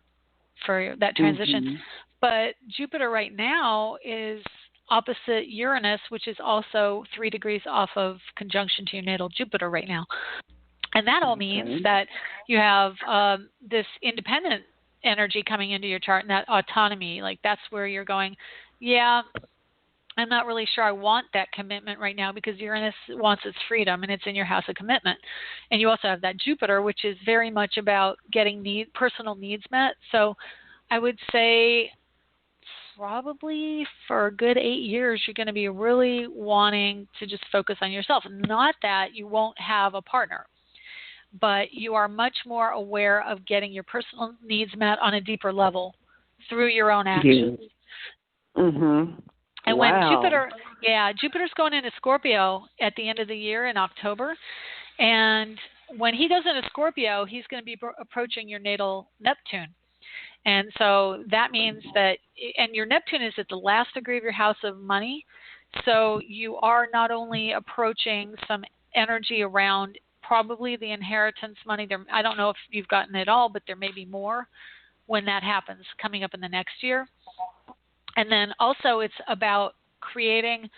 for that transition. But Jupiter right now is opposite Uranus, which is also 3 degrees off of conjunction to your natal Jupiter right now. And that all means that you have this independent energy coming into your chart and that autonomy. Like that's where you're going, I'm not really sure I want that commitment right now because Uranus wants its freedom and it's in your house of commitment. And you also have that Jupiter, which is very much about getting personal needs met. So I would say probably for a good 8 years, you're going to be really wanting to just focus on yourself. Not that you won't have a partner, but you are much more aware of getting your personal needs met on a deeper level through your own actions. And when Jupiter's going into Scorpio at the end of the year in October, and when he goes into Scorpio, he's going to be approaching your natal Neptune. And so that means that, and your Neptune is at the last degree of your house of money, so you are not only approaching some energy around probably the inheritance money. I don't know if you've gotten it all, but there may be more when that happens coming up in the next year. And then also it's about creating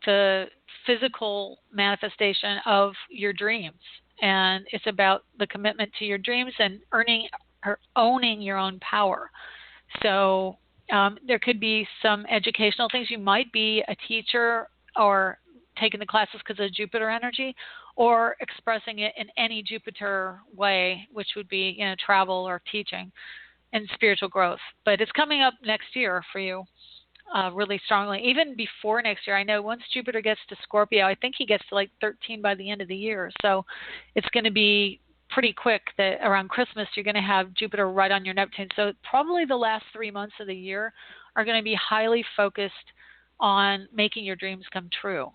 the physical manifestation of your dreams. And it's about the commitment to your dreams and owning your own power. So there could be some educational things. You might be a teacher or taking the classes because of Jupiter energy, or expressing it in any Jupiter way, which would be travel or teaching and spiritual growth. But it's coming up next year for you. Really strongly, even before next year. I know once Jupiter gets to Scorpio, I think he gets to like 13 by the end of the year. So it's going to be pretty quick that around Christmas you're going to have Jupiter right on your Neptune. So probably the last 3 months of the year are going to be highly focused on making your dreams come true.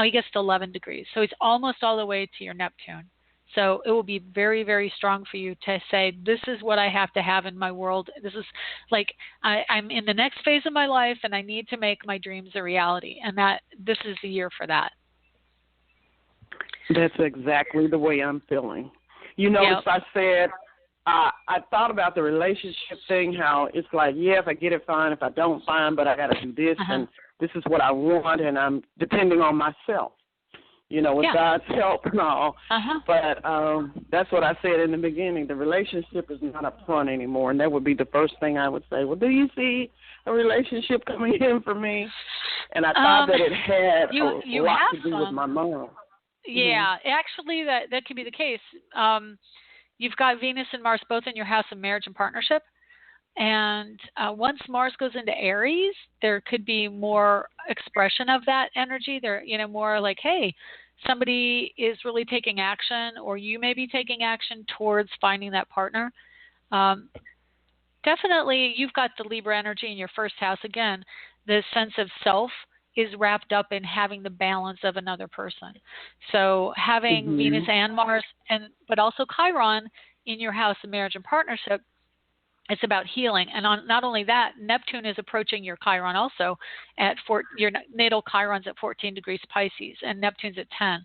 He gets to 11 degrees. So he's almost all the way to your Neptune. So it will be very, very strong for you to say, this is what I have to have in my world. This is like, I'm in the next phase of my life and I need to make my dreams a reality. And this is the year for that. That's exactly the way I'm feeling. As I said, I thought about the relationship thing, how it's like, if I get it, fine. If I don't, fine, but I got to do this. And this is what I want. And I'm depending on myself. With God's help and all. But that's what I said in the beginning. The relationship is not up front anymore, and that would be the first thing I would say. Well, do you see a relationship coming in for me? And I thought that it had a lot to do with my mom. Yeah, actually, that could be the case. You've got Venus and Mars both in your house of marriage and partnership. And once Mars goes into Aries, there could be more expression of that energy. There, more like, hey, somebody is really taking action, or you may be taking action towards finding that partner. Definitely, you've got the Libra energy in your first house. Again, the sense of self is wrapped up in having the balance of another person. So having Venus and Mars, but also Chiron in your house of marriage and partnership, it's about healing. And not only that, Neptune is approaching your Chiron also at your natal Chiron's at 14 degrees Pisces and Neptune's at 10.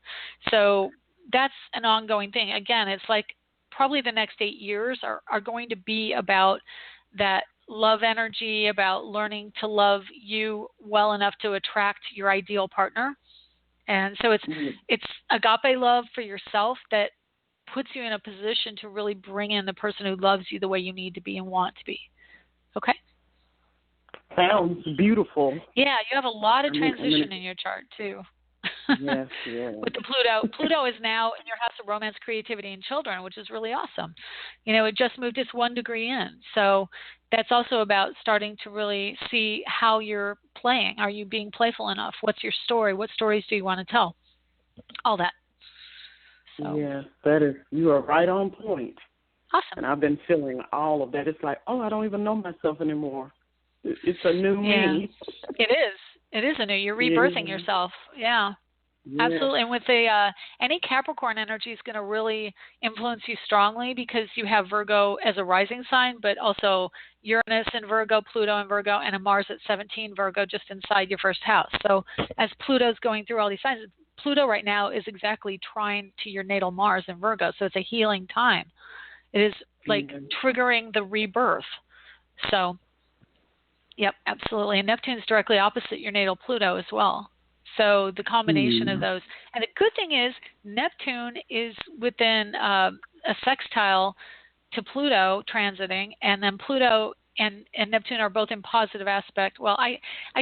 So that's an ongoing thing. Again, it's like probably the next 8 years are going to be about that love energy, about learning to love you well enough to attract your ideal partner. And so it's agape love for yourself that puts you in a position to really bring in the person who loves you the way you need to be and want to be. Okay? Sounds beautiful. Yeah, you have a lot of transition in your chart, too. Yes, yes. With the Pluto is now in your house of romance, creativity, and children, which is really awesome. It just moved its 1 degree in. So that's also about starting to really see how you're playing. Are you being playful enough? What's your story? What stories do you want to tell? All that. So. Yes, you are right on point. Awesome. And I've been feeling all of that. It's like, I don't even know myself anymore. It's a new me. It is. It is a new. You're rebirthing yourself. Yeah. Absolutely. And with any Capricorn energy is going to really influence you strongly because you have Virgo as a rising sign, but also Uranus in Virgo, Pluto in Virgo, and a Mars at 17 Virgo just inside your first house. So as Pluto's going through all these signs, Pluto right now is exactly trine to your natal Mars in Virgo. So it's a healing time. It is like triggering the rebirth. So, yep, absolutely. And Neptune's directly opposite your natal Pluto as well. So the combination of those. And the good thing is Neptune is within a sextile to Pluto transiting, and then Pluto and Neptune are both in positive aspect. Well, I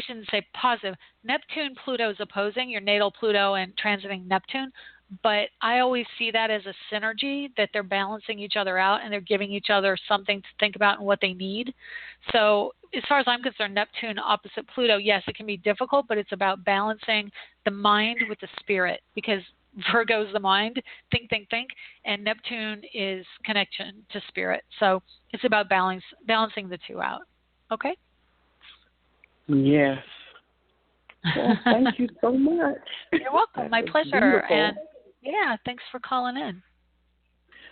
shouldn't say positive. Neptune, Pluto is opposing, your natal Pluto and transiting Neptune. But I always see that as a synergy, that they're balancing each other out and they're giving each other something to think about and what they need. So as far as I'm concerned, Neptune opposite Pluto, yes, it can be difficult, but it's about balancing the mind with the spirit, because Virgo's the mind, think, and Neptune is connection to spirit. So it's about balancing the two out. Okay? Yes. Well, thank you so much. You're welcome. My pleasure. Beautiful. And yeah, thanks for calling in.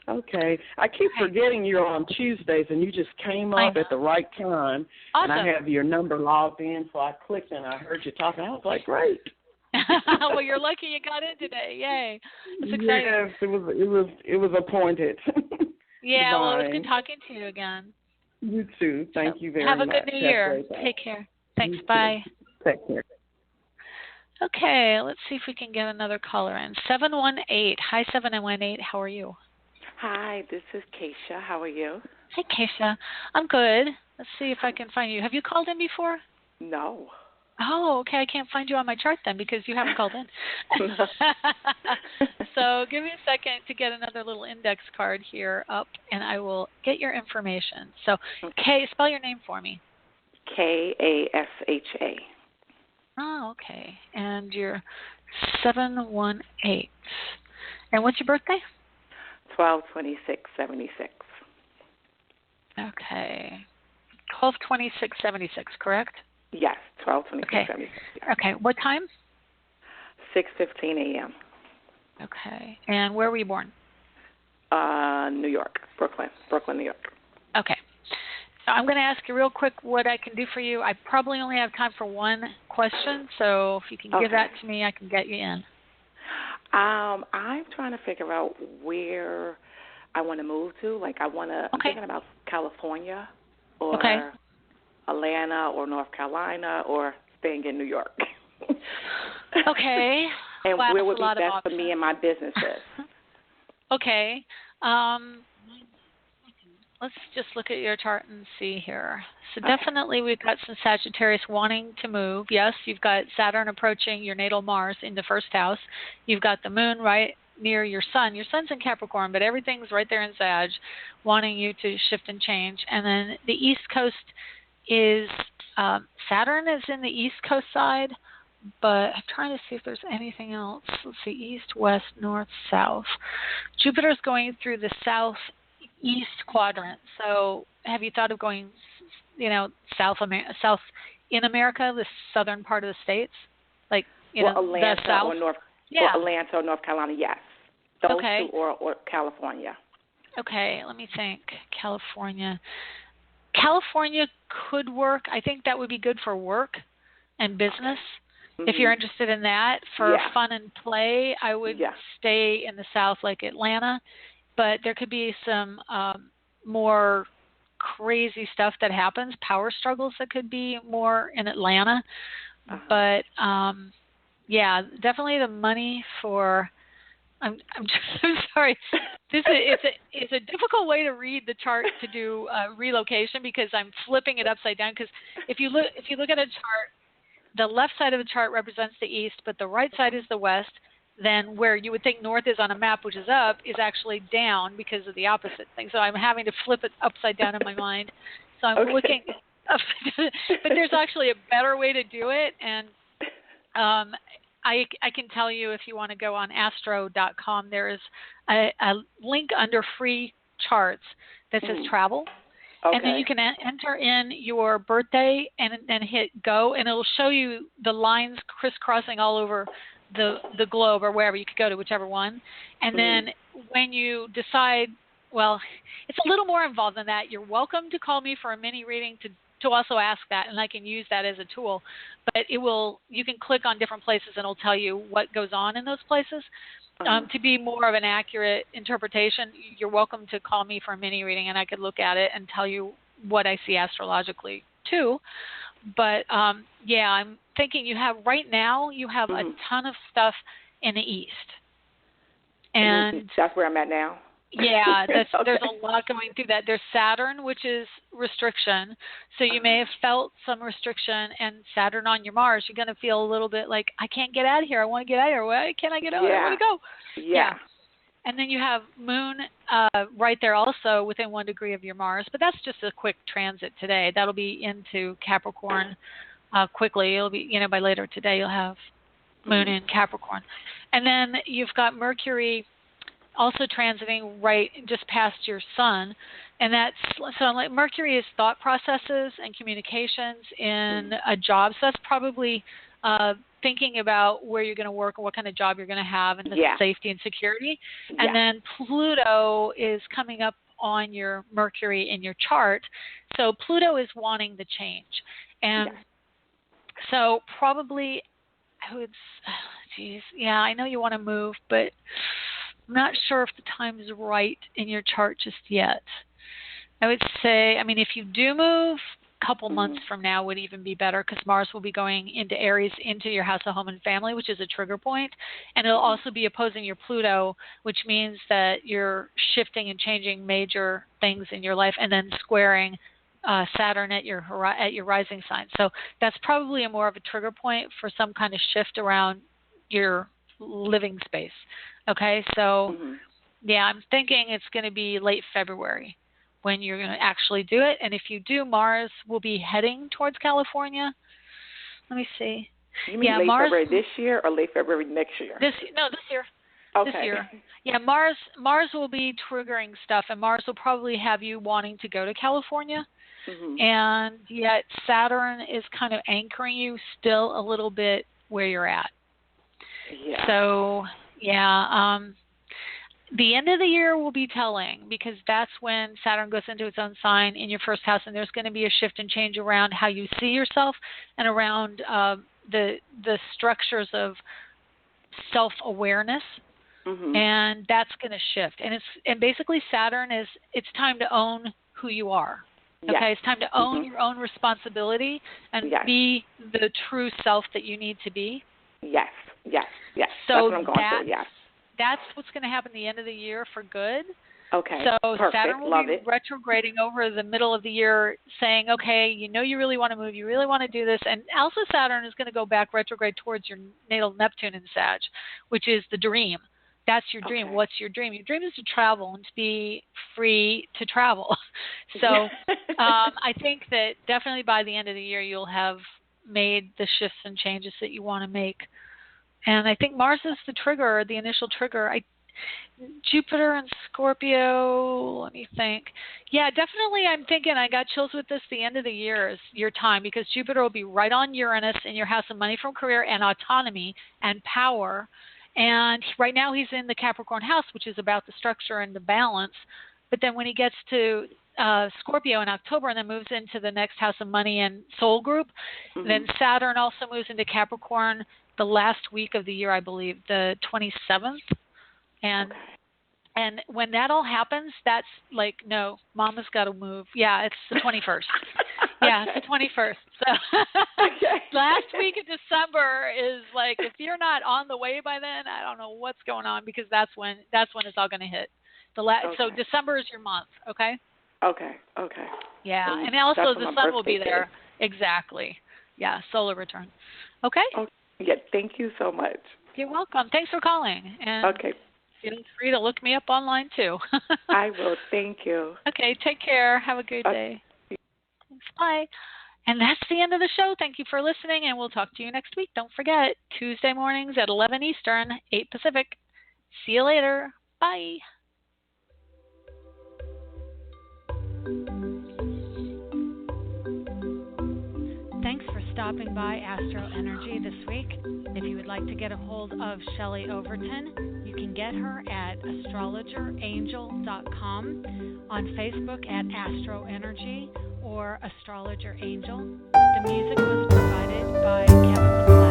Okay. I keep forgetting you're on Tuesdays, and you just came up at the right time. Awesome. And I have your number logged in, so I clicked and I heard you talking. I was like, great. Well, you're lucky you got in today. Yay. It's exciting. Yes, it was appointed. Yeah, Divine. Well, it was good talking to you again. You too. Thank you very much. Have a good New Year. Take care. Thanks. Bye. Take care. Okay, let's see if we can get another caller in. 718. Hi, 718. How are you? Hi, this is Keisha. How are you? Hey, Keisha. I'm good. Let's see if I can find you. Have you called in before? No. Oh, okay. I can't find you on my chart then because you haven't called in. So give me a second to get another little index card here up, and I will get your information. So, Kay, spell your name for me. Kasha. Oh, okay. And you're 718. And what's your birthday? 12/26/76. Okay. 12/26/76, correct? Yes, 12/26/76. Okay. What time? 6:15 a.m. Okay. And where were you born? New York, Brooklyn, New York. Okay. So I'm going to ask you real quick what I can do for you. I probably only have time for one question, so if you can give that to me, I can get you in. I'm trying to figure out where I want to move to. Like I'm thinking about California or Atlanta or North Carolina or staying in New York. Okay. And wow, where would be best for me and my businesses? Okay. Let's just look at your chart and see here. So definitely we've got some Sagittarius wanting to move. Yes, you've got Saturn approaching your natal Mars in the first house. You've got the moon right near your sun. Your sun's in Capricorn, but everything's right there in Sag, wanting you to shift and change. And then the East Coast is, Saturn is in the East Coast side, but I'm trying to see if there's anything else. Let's see, East, West, North, South. Jupiter's going through the southeast quadrant. So have you thought of going, south in America, the southern part of the states? Like, Atlanta the south? or North, yeah. or Atlanta or North Carolina, yes. Those two or California. Okay, let me think. California could work. I think that would be good for work and business. Mm-hmm. If you're interested in that, for fun and play, I would stay in the south, like Atlanta. but there could be some more crazy stuff that happens, power struggles that could be more in Atlanta. But yeah, definitely the money for. I'm sorry. It's a difficult way to read the chart to do relocation because I'm flipping it upside down. Because if you look at a chart, the left side of the chart represents the east, but the right side is the west. Then where you would think north is on a map, which is up, is actually down because of the opposite thing. So I'm having to flip it upside down in my mind. So I'm looking upside down. But there's actually a better way to do it. And I can tell you if you want to go on astro.com, there is a link under free charts that says travel. And then you can enter in your birthday and then hit go, and it will show you the lines crisscrossing all over the globe or wherever. You could go to whichever one. And then when you decide, well, it's a little more involved than that. You're welcome to call me for a mini reading to also ask that, and I can use that as a tool. But you can click on different places and it'll tell you what goes on in those places. To be more of an accurate interpretation, you're welcome to call me for a mini reading and I could look at it and tell you what I see astrologically too. But yeah, I'm thinking right now you have a ton of stuff in the east. And that's where I'm at now. Yeah, there's a lot going through that. There's Saturn, which is restriction. So you may have felt some restriction, and Saturn on your Mars, you're going to feel a little bit like, I can't get out of here. I want to get out of here. Why can't I get out? I want to go. Yeah. And then you have Moon right there also within 1 degree of your Mars. But that's just a quick transit today. That'll be into Capricorn quickly. It'll be, by later today you'll have Moon in Capricorn. And then you've got Mercury also transiting right just past your Sun, and like Mercury is thought processes and communications in a job. So that's probably thinking about where you're going to work and what kind of job you're going to have, and the safety and security. And then Pluto is coming up on your Mercury in your chart. So Pluto is wanting the change, and so probably I would. I know you want to move, but I'm not sure if the time is right in your chart just yet. I would say, if you do move, a couple months from now would even be better because Mars will be going into Aries, into your house of home and family, which is a trigger point. And it'll also be opposing your Pluto, which means that you're shifting and changing major things in your life, and then squaring Saturn at your rising sign. So that's probably more of a trigger point for some kind of shift around your living space. Okay, so I'm thinking it's going to be late February when you're going to actually do it. And if you do, Mars will be heading towards California. Let me see. You mean late February this year or late February next year? This year. Okay. This year. Yeah, Mars will be triggering stuff, and Mars will probably have you wanting to go to California. And yet Saturn is kind of anchoring you still a little bit where you're at. Yeah. So, the end of the year will be telling because that's when Saturn goes into its own sign in your first house, and there's going to be a shift and change around how you see yourself and around the structures of self-awareness, and that's going to shift. And basically Saturn it's time to own who you are. Okay, it's time to own your own responsibility and be the true self that you need to be. Yes. So that's what I'm going through. Yes. That's what's going to happen at the end of the year for good. Okay. So perfect. Saturn will be retrograding over the middle of the year, saying, okay, you really want to move, you really want to do this. And also Saturn is going to go back retrograde towards your natal Neptune in Sag, which is the dream. That's your dream. What's your dream? Your dream is to travel and to be free to travel. So I think that definitely by the end of the year you'll have made the shifts and changes that you want to make. And I think Mars is the trigger, the initial trigger. Jupiter and Scorpio, let me think. Yeah, definitely I'm thinking, I got chills with this, the end of the year is your time because Jupiter will be right on Uranus in your house of money from career and autonomy and power. And right now he's in the Capricorn house, which is about the structure and the balance. But then when he gets to Scorpio in October and then moves into the next house of money and soul group, then Saturn also moves into Capricorn the last week of the year, I believe, the 27th. And And when that all happens, that's like, no, Mama's got to move. Yeah, it's the 21st. Yeah, it's the 21st. So last week of December is like, if you're not on the way by then, I don't know what's going on, because that's when it's all going to hit. So December is your month, okay? Okay. Yeah, and also the sun will be there. Exactly. Yeah, solar return. Okay? Yeah, thank you so much. You're welcome. Thanks for calling. And feel free to look me up online, too. I will. Thank you. Okay, take care. Have a good day. Thanks. Bye. And that's the end of the show. Thank you for listening, and we'll talk to you next week. Don't forget, Tuesday mornings at 11 Eastern, 8 Pacific. See you later. Bye. Thanks for stopping by AstroEnergy this week. If you would like to get a hold of Shelley Overton, you can get her at astrologerangel.com, on Facebook at AstroEnergy or Astrologer Angel. The music was provided by Kevin LeBlanc.